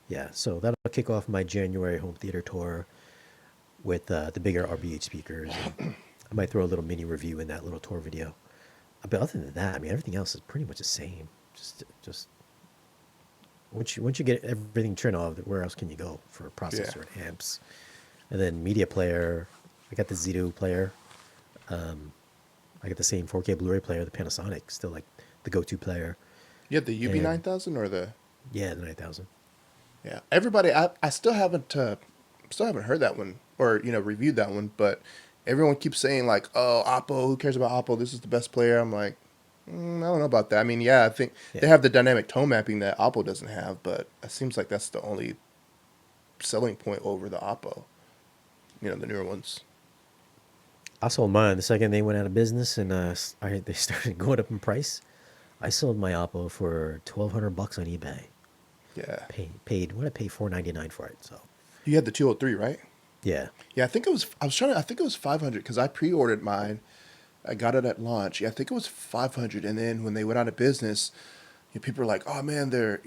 Yeah, so that'll kick off my January home theater tour with the bigger RBH speakers. And I might throw a little mini review in that little tour video. But other than that, I mean, everything else is pretty much the same. Just once you get everything turned off, where else can you go for processor and amps? And then media player, I got the Z2 player. I got the same 4K Blu-ray player, the Panasonic, still like the go-to player. You have the UB9000 or the? Yeah, the 9000. Yeah, everybody. I still haven't heard that one or reviewed that one, but everyone keeps saying like, oh, Oppo. Who cares about Oppo? This is the best player. I'm like, I don't know about that. I mean, yeah, I think they have the dynamic tone mapping that Oppo doesn't have, but it seems like that's the only selling point over the Oppo. The newer ones. I sold mine the second they went out of business, and they started going up in price. I sold my Oppo for $1,200 on eBay. Yeah. Paid what I paid $499 for it. So You had the 203, right? yeah, Yeah, I think it was. I think it was 500 because I pre-ordered mine. I got it at launch. Yeah, I think it was 500, and then when they went out of business, people were like, "Oh man, they're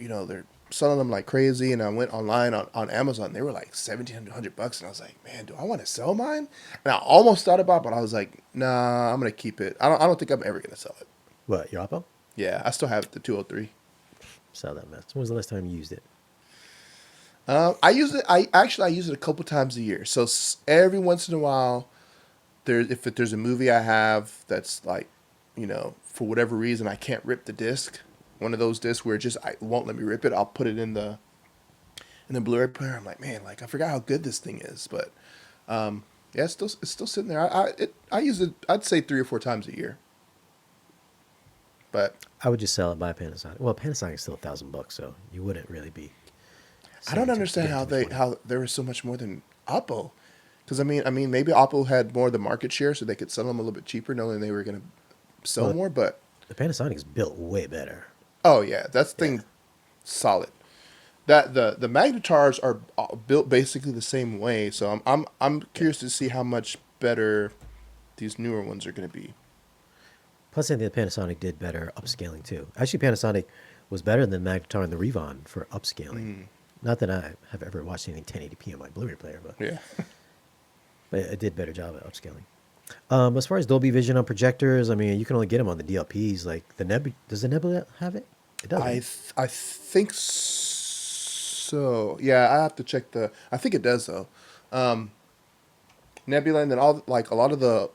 selling them like crazy." And I went online on Amazon. They were like $1,700, and I was like, "Man, do I want to sell mine?" And I almost thought about it, but I was like, "Nah, I'm gonna keep it. I don't think I'm ever gonna sell it." what your Oppo? Yeah, I still have the 203. Sell that mess. When was the last time you used it? I use it. I use it a couple times a year. So every once in a while, if there's a movie I have that's like, for whatever reason I can't rip the disc. One of those discs where it won't let me rip it. I'll put it in the Blu-ray player. I'm like, man, like I forgot how good this thing is. But yeah, it's still sitting there. I use it. I'd say 3 or 4 times a year. But I would just sell it by Panasonic. Well, Panasonic is still $1,000, so you wouldn't really be. I don't understand how there was so much more than Oppo. Because I mean, maybe Oppo had more of the market share, so they could sell them a little bit cheaper, knowing they were going to sell more. But the Panasonic is built way better. Oh yeah, that thing solid. That the magnetars are built basically the same way. So I'm curious to see how much better these newer ones are going to be. Plus, I think the Panasonic did better upscaling too. Actually, Panasonic was better than Magnetar and the Revon for upscaling. Not that I have ever watched anything 1080p on my Blu-ray player, Yeah. but it did a better job at upscaling. As far as Dolby Vision on projectors, I mean, you can only get them on the DLPs. Like does the Nebula have it? It does. I think so. so. Yeah, I have to check the. I think it does though. Nebula, and then all like a lot of the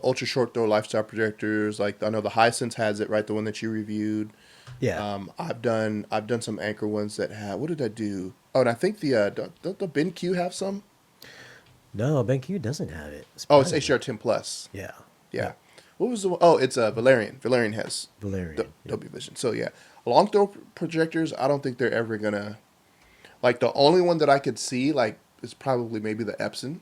ultra short throw lifestyle projectors. Like I know the Hisense has it, right? The one that you reviewed. Yeah. I've done some Anchor ones that have. What did I do? Oh, and I think the BenQ have some. No, BenQ doesn't have it. Oh, it's Surprisingly. HDR10 Plus. Yeah. Yeah. What was the one? Oh, it's Valerian. Valerian has Valerian. Yeah. Dolby Vision. So yeah, long throw projectors. I don't think they're ever gonna like the only one that I could see like is probably maybe the Epson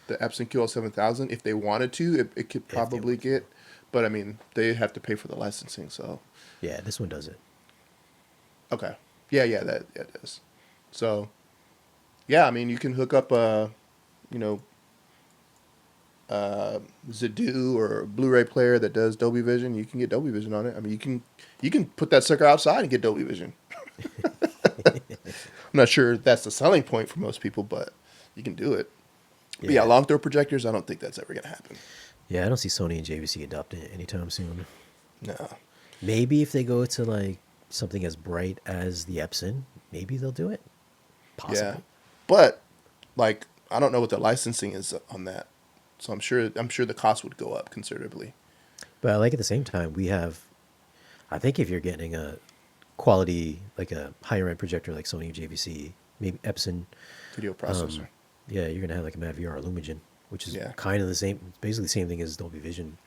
QL7000. If they wanted to, it could probably get, but I mean they have to pay for the licensing. So Yeah, this one does it. okay, yeah, that it is. So yeah, I mean you can hook up you know Zadu or a Blu-ray player that does Dolby Vision. You can get Dolby Vision on it. I mean you can put that sucker outside and get Dolby Vision. I'm not sure that's the selling point for most people, but you can do it. But yeah, long throw projectors, I don't think that's ever gonna happen. Yeah, I don't see Sony and JVC adopting it anytime soon. No. Maybe if they go to like something as bright as the Epson, maybe they'll do it. Possibly. Yeah. But like I don't know what the licensing is on that. So I'm sure the cost would go up considerably. But like at the same time, we have, I think if you're getting a quality, like a higher end projector like Sony JVC, maybe Epson, Video processor. yeah, you're going to have like a Mad VR or Lumigen, which is Yeah. kind of the same, basically the same thing as Dolby Vision.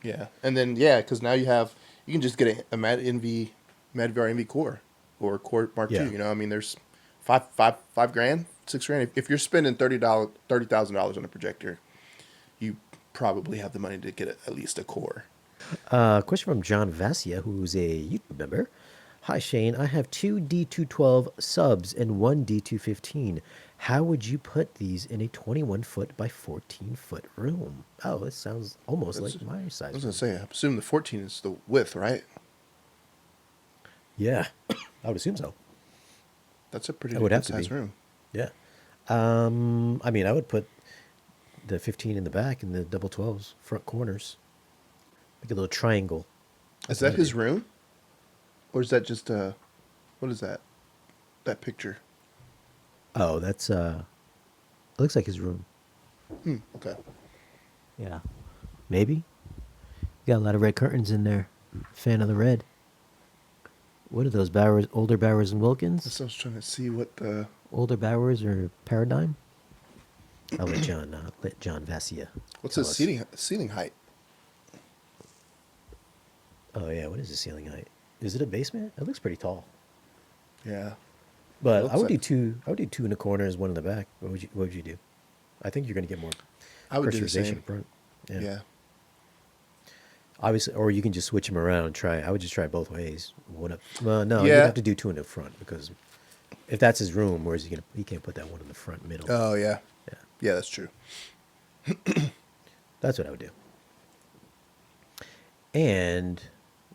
Yeah. And then because now you can just get a Mad VR NV Core or Core Mark Yeah. II. You know, I mean there's $5,000, $6,000. If you're spending $30,000 on a projector, you probably have the money to get at least a Core. Question from John Vassia, who's a YouTube member. Hi Shane, I have two D212 subs and one D215. How would you put these in a 21-foot by 14-foot room? Oh, this sounds almost like my size. I was going to say, I assume the 14 is the width, right? Yeah, I would assume so. That's a pretty It would have good to size be. room. Yeah. I mean, I would put the 15 in the back and the double 12s front corners. Make a little triangle. Is that his room? Or is that just what is that? That picture? Oh, that's it looks like his room. Okay. Yeah. Maybe. Got a lot of red curtains in there. Fan of the red. What are those Bowers, older Bowers and Wilkins? So I was trying to see what the... Older Bowers or Paradigm? I'll let John Vassia. What's tell the us. ceiling height? Oh yeah, what is the ceiling height? Is it a basement? It looks pretty tall. Yeah. But Looks I would like- do two. I would do two in the corners, one in the back. What would you do? I think you're going to get more I would do the pressurization same. in front. Yeah. Obviously, or you can just switch them around and try. I would just try both ways. One up. Well, no, you Yeah. have to do two in the front because if that's his room, where's he gonna? He can't put that one in the front middle. Oh, yeah. Yeah, Yeah, that's true. that's what I would do. And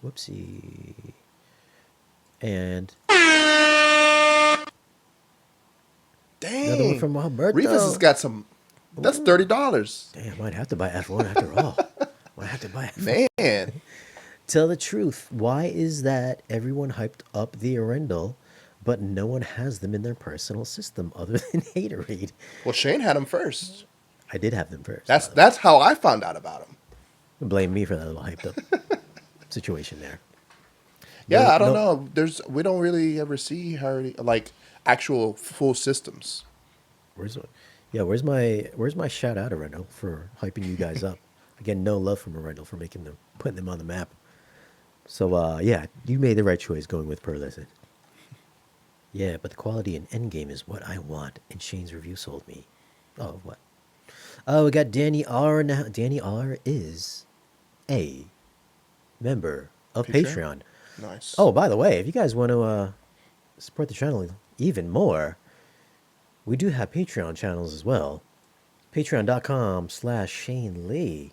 whoopsie. And Dang. another one from Alberto. Rivas has got some... That's $30. Damn, I might have to buy F1 after all. Might have to buy F1. Man. Tell the truth. Why is that everyone hyped up the Arendal, but no one has them in their personal system other than Haterade? Well, Shane had them first. I did have them first. That's how I found out about them. Blame me for that little hyped up situation there. Yeah, No- I don't no- know. We don't really ever see like actual full systems. Where's my shout out Arendal for hyping you guys up? Again, no love from Arendal for putting them on the map. So yeah, you made the right choice going with PERLISTEN. Yeah, but the quality in Endgame is what I want, and Shane's review sold me. Oh, what? Oh, we got Danny R now. Danny R is a member of Patreon. Nice. Oh, by the way, if you guys want to support the channel even more, we do have Patreon channels as well. Patreon.com/Shane Lee.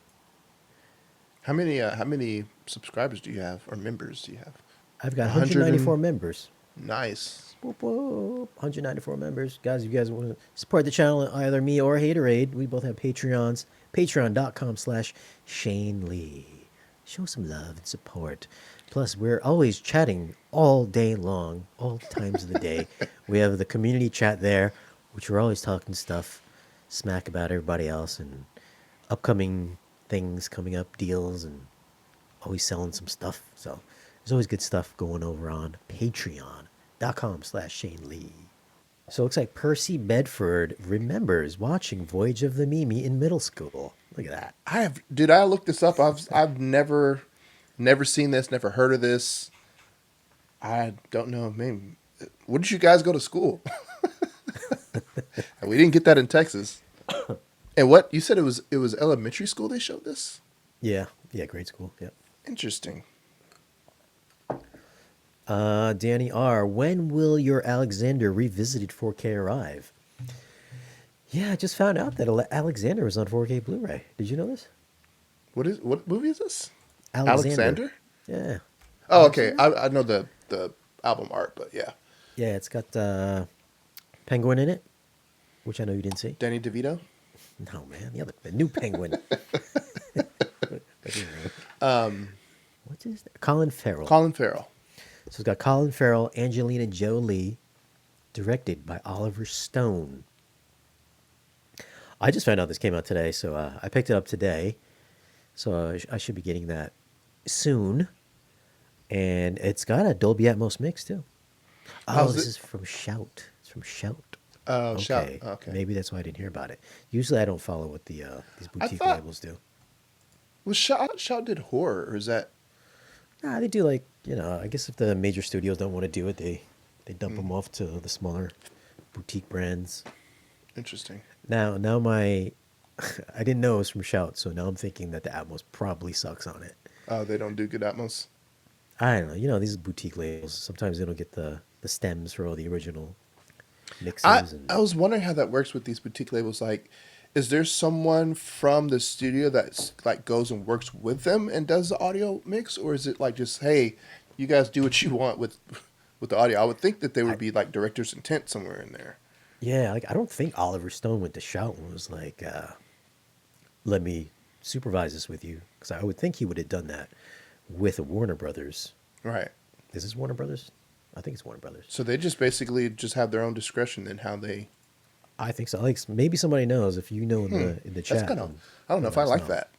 How many subscribers do you have or members do you have? I've got 100 194 members. Nice. Whoop, whoop. 194 members. Guys, if you guys want to support the channel, either me or Haterade, we both have Patreons. Patreon.com/Shane Lee. Show some love and support. Plus, we're always chatting all day long, all times of the day. We have the community chat there, which we're always talking stuff, smack about everybody else and upcoming things coming up, deals, and always selling some stuff. So there's always good stuff going over on patreon.com/Shane Lee. So it looks like Percy Bedford remembers watching Voyage of the Mimi in middle school. Look at that. I looked this up. I've never seen this, never heard of this. I don't know. Maybe, where did you guys go to school? We didn't get that in Texas. And what you said, it was elementary school they showed this? Yeah, grade school. Yeah. Interesting. Danny R, when will your Alexander Revisited 4K arrive? Yeah, I just found out that Alexander was on 4K Blu-ray. Did you know this? What movie is this? Alexander. Alexander? Yeah. Oh, okay. I know the album art, but yeah. Yeah, it's got Penguin in it, which I know you didn't see. Danny DeVito? No, man, the new Penguin. What's his name? Colin Farrell. Colin Farrell. So it's got Colin Farrell, Angelina Jolie, directed by Oliver Stone. I just found out this came out today, so I picked it up today. So I should be getting that soon. And it's got a Dolby Atmos mix, too. Oh, this is from Shout. It's from Shout. Oh, Shout. Okay. Maybe that's why I didn't hear about it. Usually I don't follow what these boutique labels do. Was Shout did horror, or is that... Nah, they do I guess if the major studios don't want to do it, they dump them off to the smaller boutique brands. Interesting. Now I didn't know it was from Shout, so now I'm thinking that the Atmos probably sucks on it. Oh, they don't do good Atmos? I don't know. These boutique labels, sometimes they don't get the stems for all the original mixes. I was wondering how that works with these boutique labels. Like, is there someone from the studio that goes and works with them and does the audio mix, or is it just, hey, you guys do what you want with the audio? I would think that there would be director's intent somewhere in there. Yeah, I don't think Oliver Stone went to Shout and was like, let me supervise this with you, because I would think he would have done that with Warner Brothers. Right. Is this Warner Brothers? I think it's Warner Brothers. So they just basically have their own discretion in how they... I think so. Maybe somebody knows. If you know in the chat. That's I don't know if I like that.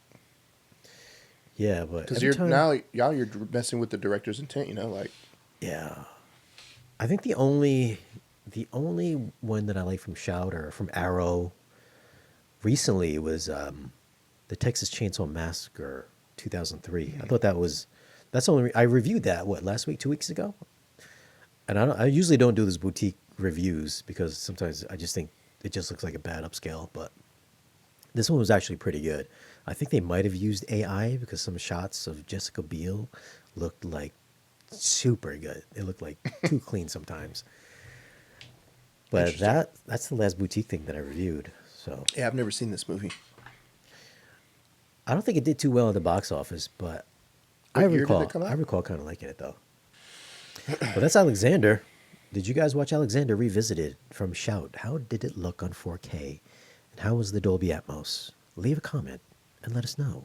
Yeah, but because you're messing with the director's intent. Yeah, I think the only one that I like from Shout or from Arrow recently was the Texas Chainsaw Massacre 2003. I thought that's only I reviewed that last week, 2 weeks ago. And I usually don't do these boutique reviews because sometimes I just think it just looks like a bad upscale, but this one was actually pretty good. I think they might have used AI because some shots of Jessica Biel looked like super good. It looked like too clean sometimes. But that's the last boutique thing that I reviewed. So yeah, I've never seen this movie. I don't think it did too well at the box office, but I recall kind of liking it though. But that's Alexander. Did you guys watch Alexander Revisited from Shout? How did it look on 4K? And how was the Dolby Atmos? Leave a comment and let us know.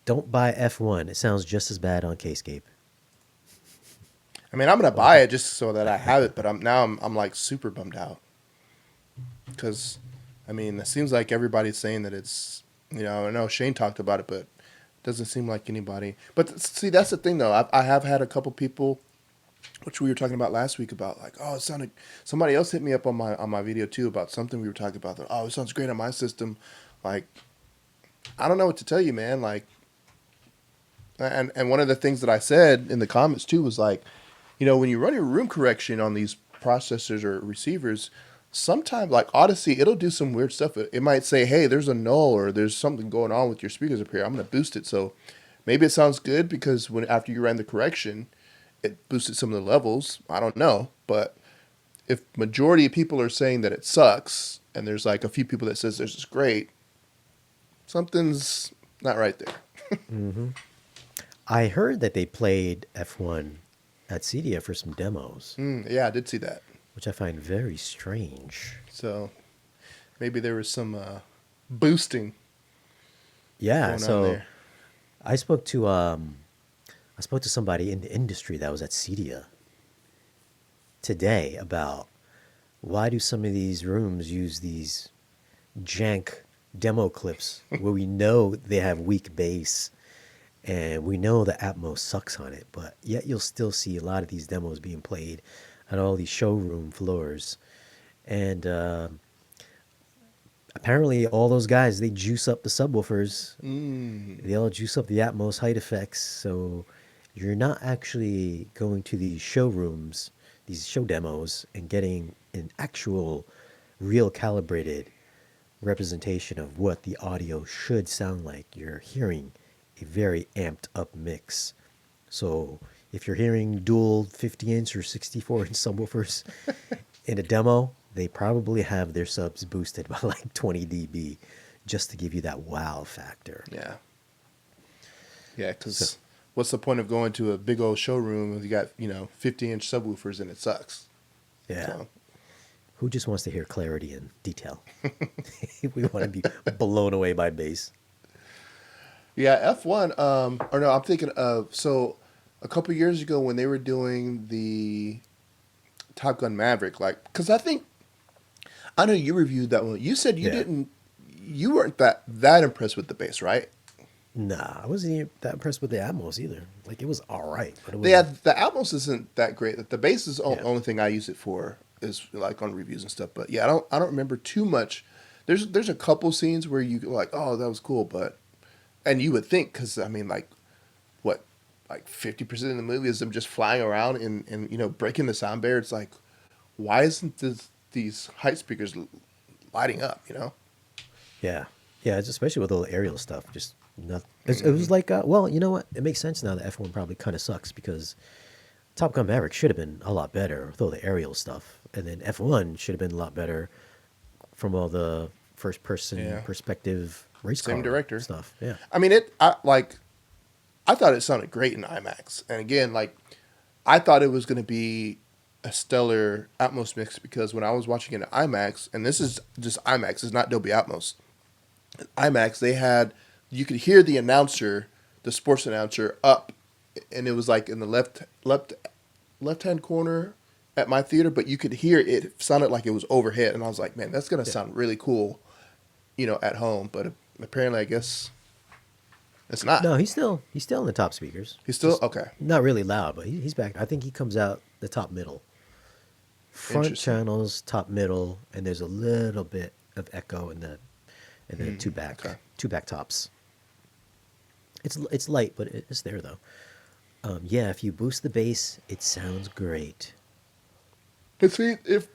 Don't buy F1. It sounds just as bad on Kscape. I mean, I'm going to buy it just so that I have it, but I'm like super bummed out. Because, I mean, it seems like everybody's saying that it's, I know Shane talked about it, but it doesn't seem like anybody. But see, that's the thing, though. I have had a couple people, which we were talking about last week, about it sounded. Somebody else hit me up on my video too about something we were talking about. That it sounds great on my system. I don't know what to tell you, man. And one of the things that I said in the comments too was when you run your room correction on these processors or receivers, sometimes Odyssey, it'll do some weird stuff. It might say, hey, there's a null or there's something going on with your speakers up here. I'm going to boost it. So maybe it sounds good because after you ran the correction, it boosted some of the levels. I don't know. But if majority of people are saying that it sucks and there's a few people that says this is great, something's not right there. Mm-hmm. I heard that they played F1 at CEDIA for some demos. Yeah, I did see that. Which I find very strange. So maybe there was some boosting. Yeah, going on there. I spoke to I spoke to somebody in the industry that was at Cedia today about why do some of these rooms use these jank demo clips where we know they have weak bass and we know the Atmos sucks on it, but yet you'll still see a lot of these demos being played on all these showroom floors. And apparently, all those guys they juice up the subwoofers. They all juice up the Atmos height effects, so you're not actually going to these showrooms, these show demos, and getting an actual, real calibrated representation of what the audio should sound like. You're hearing a very amped up mix. So if you're hearing dual 50-inch or 64-inch subwoofers in a demo, they probably have their subs boosted by like 20 dB just to give you that wow factor. Yeah. Yeah, because what's the point of going to a big old showroom if you got, 50-inch subwoofers and it sucks? Yeah. So, Who just wants to hear clarity and detail? We want to be blown away by bass. yeah, F1, or no, I'm thinking of, so a couple years ago when they were doing the Top Gun Maverick, like, because I know you reviewed that one. You said Yeah. you weren't that impressed with the bass, right? Nah, I wasn't even that impressed with the Atmos either. Like, it was all right, but it was Yeah, the Atmos isn't that great. The bass is the Yeah. only thing I use it for, is like on reviews and stuff. But yeah, I don't remember too much. There's a couple scenes where you go like, oh, that was cool, and you would think, because I mean, like, what, like 50% of the movie is them just flying around and breaking the sound barrier. It's like, why isn't these height speakers lighting up? yeah, yeah. It's especially with all the aerial stuff. Just not. It was like, well, you know what? It makes sense now that F1 probably kind of sucks because Top Gun Maverick should have been a lot better with all the aerial stuff, and then F1 should have been a lot better from all the first person Yeah. perspective race Same car director. stuff. Yeah, I mean, I thought it sounded great in IMAX. And again, like, I thought it was going to be a stellar Atmos mix because when I was watching it in IMAX, and this is just IMAX, it's not Dolby Atmos. IMAX, you could hear the announcer, the sports announcer, up, and it was like in the left hand corner at my theater, but you could hear it sounded like it was overhead, and I was like, man, that's going to sound really cool, at home. But apparently, I guess it's not. no, he's still in the top speakers. He's still Just okay. not really loud, but he's back. I think he comes out the top middle, front Interesting. channels, top middle, and there's a little bit of echo in the two back okay. tops. It's light, but it's there though. Yeah, if you boost the bass, it sounds great. But see, if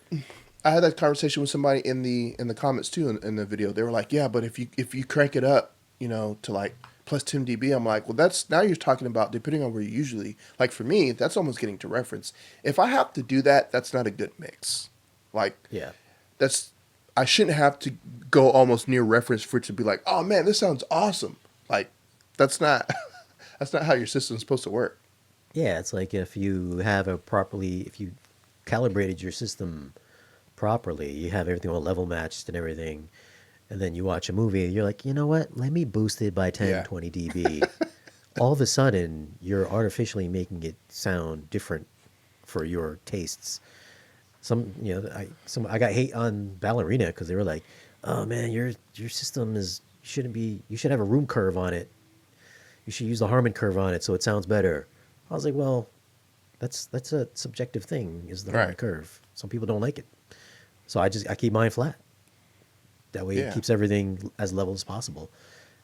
I had that conversation with somebody in the comments too in the video, they were like, yeah, but if you crank it up, to like plus 10 dB, I'm like, well, that's, now you're talking about depending on where you usually, like for me, that's almost getting to reference. If I have to do that, that's not a good mix. Like, Yeah, I shouldn't have to go almost near reference for it to be like, oh man, this sounds awesome. Like, that's not that's not how your system's supposed to work. yeah. It's like if you calibrated your system properly, you have everything all level matched and everything, and then you watch a movie, and you're like, you know what? Let me boost it by 10, Yeah. 20 dB. All of a sudden, you're artificially making it sound different for your tastes. I got hate on Ballerina because they were like, "Oh man, your system you should have a room curve on it. You should use the Harman curve on it so it sounds better." I was like, "Well, that's a subjective thing, is the Harman Right. curve. Some people don't like it, so I keep mine flat. That way, Yeah. it keeps everything as level as possible,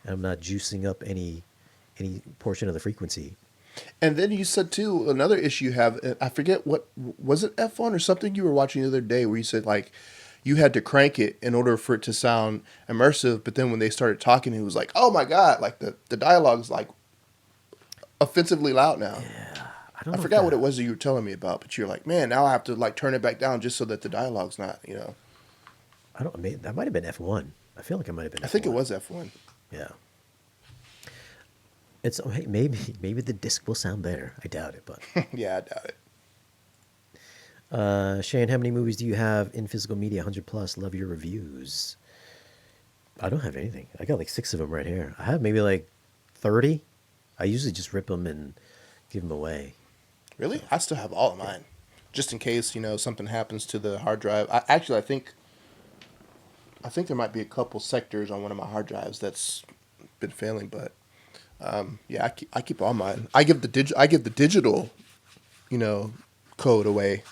and I'm not juicing up any portion of the frequency." And then you said too, another issue you have, I forget what, was it F1 or something you were watching the other day where you said like you had to crank it in order for it to sound immersive, but then when they started talking, it was like, oh my God, like the dialogue is like offensively loud now. I don't I know if forgot what that- it was that you were telling me about, but you're like, man, now I have to like turn it back down just so that the dialogue's not, I don't. That might have been F1. I feel like it might have been. I think it F1. was F1. Yeah. Hey, maybe the disc will sound better. I doubt it, but Yeah, I doubt it. Shane, how many movies do you have in physical media? 100 plus. Love your reviews. I don't have anything. I got like 6 of them right here. I have maybe like 30. I usually just rip them and give them away. Really? I still have all of mine, just in case something happens to the hard drive. I think there might be a couple sectors on one of my hard drives that's been failing, but yeah, I keep all mine. I give the digital, code away.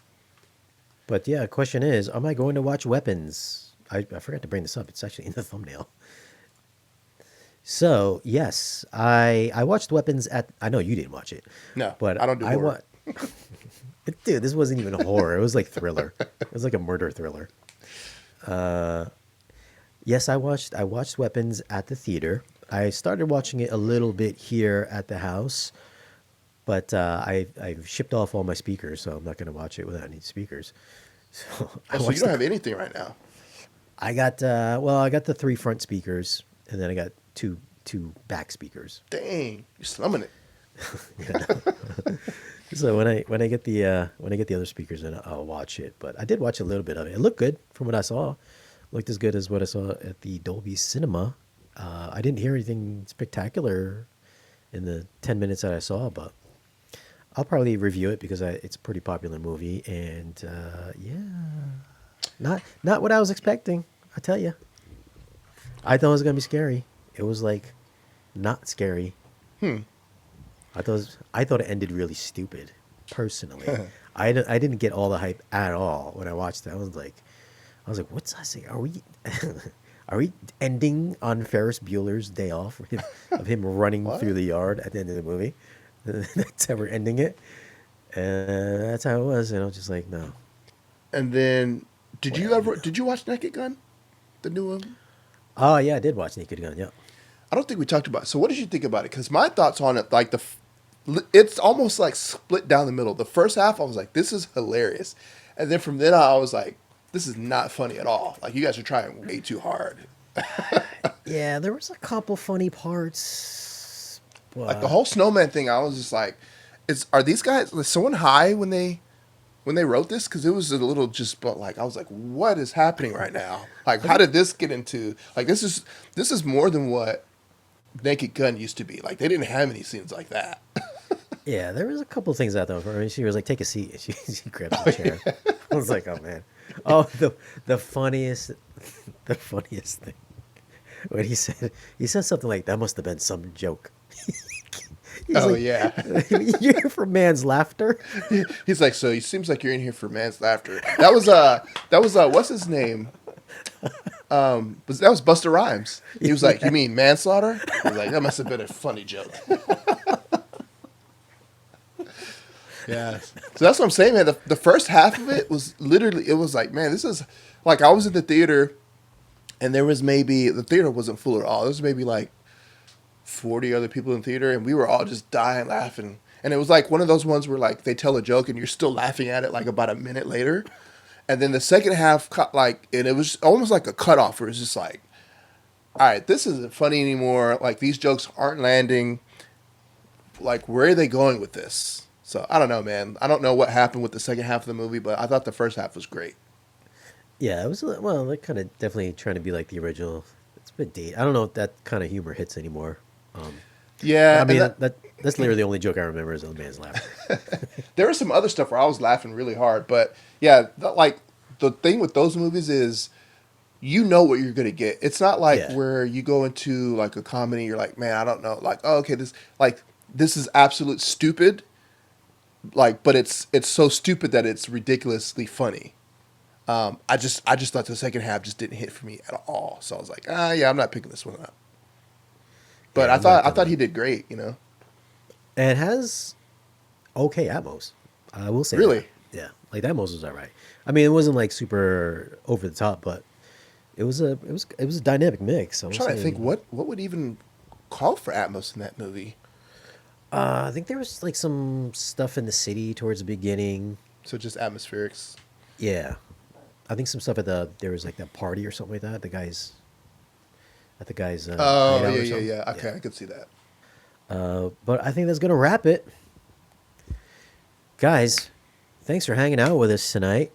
But yeah, question is, am I going to watch Weapons? I forgot to bring this up. It's actually in the thumbnail. So yes, I watched Weapons at. I know you didn't watch it. No, but I don't do horror. Dude, this wasn't even a horror. It was like thriller. It was like a murder thriller. Yes, I watched Weapons at the theater. I started watching it a little bit here at the house, but I've shipped off all my speakers, so I'm not going to watch it without any speakers. So So you don't have anything right now. I got I got the 3 front speakers, and then I got two back speakers. Dang, you're slumming it. So when I get the other speakers in, I'll watch it. But I did watch a little bit of it. It looked good from what I saw. Looked as good as what I saw at the Dolby Cinema. I didn't hear anything spectacular in the 10 minutes that I saw, but I'll probably review it because it's a pretty popular movie. And yeah, not what I was expecting. I tell you, I thought it was gonna be scary. It was like not scary. I thought it ended really stupid. Personally, I didn't get all the hype at all when I watched it. I was like, what's I say? Are we ending on Ferris Bueller's Day Off of him running through the yard at the end of the movie? That's how we're ending it. And that's how it was. And I was just like, no. And then, did you watch Naked Gun, the new one? Oh yeah, I did watch Naked Gun. Yeah. I don't think we talked about it. So what did you think about it? Because my thoughts on it, like it's almost like split down the middle. The first half, I was like, this is hilarious. And then from then on, I was like, this is not funny at all. Like, you guys are trying way too hard. Yeah, there was a couple funny parts. Like the whole snowman thing, I was just like, are these guys, was someone high when they wrote this? Because it was a little just, but like, I was like, what is happening right now? Like, how did this get into, like, this is more than what Naked Gun used to be. Like, they didn't have any scenes like that. Yeah, there was a couple things out there. I mean, she was like, "Take a seat." She grabbed the chair. Yeah. I was like, "Oh man!" Oh, the funniest thing when he said something like, "That must have been some joke." He's like, yeah. You're here for man's laughter. He's like, so it seems like you're in here for man's laughter. That was what's his name? That was Busta Rhymes. He was like, you mean manslaughter? He was like, that must have been a funny joke. Yeah. So that's what I'm saying, man. The first half of it was literally, it was like, man, this is like, I was in the theater and there was maybe, the theater wasn't full at all. There was maybe like 40 other people in the theater and we were all just dying laughing. And it was like one of those ones where like they tell a joke and you're still laughing at it like about a minute later. And then the second half, like, and it was almost like a cutoff where it's just like, all right, this isn't funny anymore. Like, these jokes aren't landing. Like, where are they going with this? So, I don't know, man. I don't know what happened with the second half of the movie, but I thought the first half was great. Yeah, it was, well, they're kind of definitely trying to be like the original. It's a bit dated. I don't know if that kind of humor hits anymore. Yeah. I mean, that's literally the only joke I remember is the man's laughter. There was some other stuff where I was laughing really hard, but yeah, like, the thing with those movies is you know what you're going to get. It's not like where you go into like a comedy, you're like, man, I don't know. Like, oh, okay, this is absolute stupid. Like, but it's so stupid that it's ridiculously funny. I just thought the second half just didn't hit for me at all. So I was like, yeah, I'm not picking this one up. But yeah, I thought he did great, you know. And it has okay Atmos. I will say. Really? That. Yeah, like the Atmos was all right. I mean, it wasn't like super over the top, but it was a dynamic mix. I'm trying to think what would even call for Atmos in that movie. I think there was like some stuff in the city towards the beginning. So just atmospherics. Yeah, I think some stuff there was like that party or something like that. The guys. Oh yeah. Okay, I could see that. But I think that's gonna wrap it, guys. Thanks for hanging out with us tonight.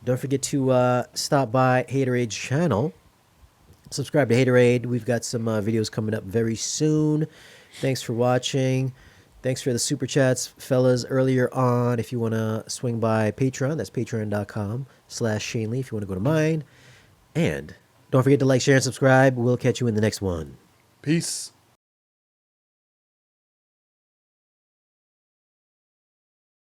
Don't forget to stop by Haterade's channel. Subscribe to Haterade. We've got some videos coming up very soon. Thanks for watching. Thanks for the super chats, fellas, earlier on. If you want to swing by Patreon, that's patreon.com/Shanley if you want to go to mine. And don't forget to like, share, and subscribe. We'll catch you in the next one. Peace.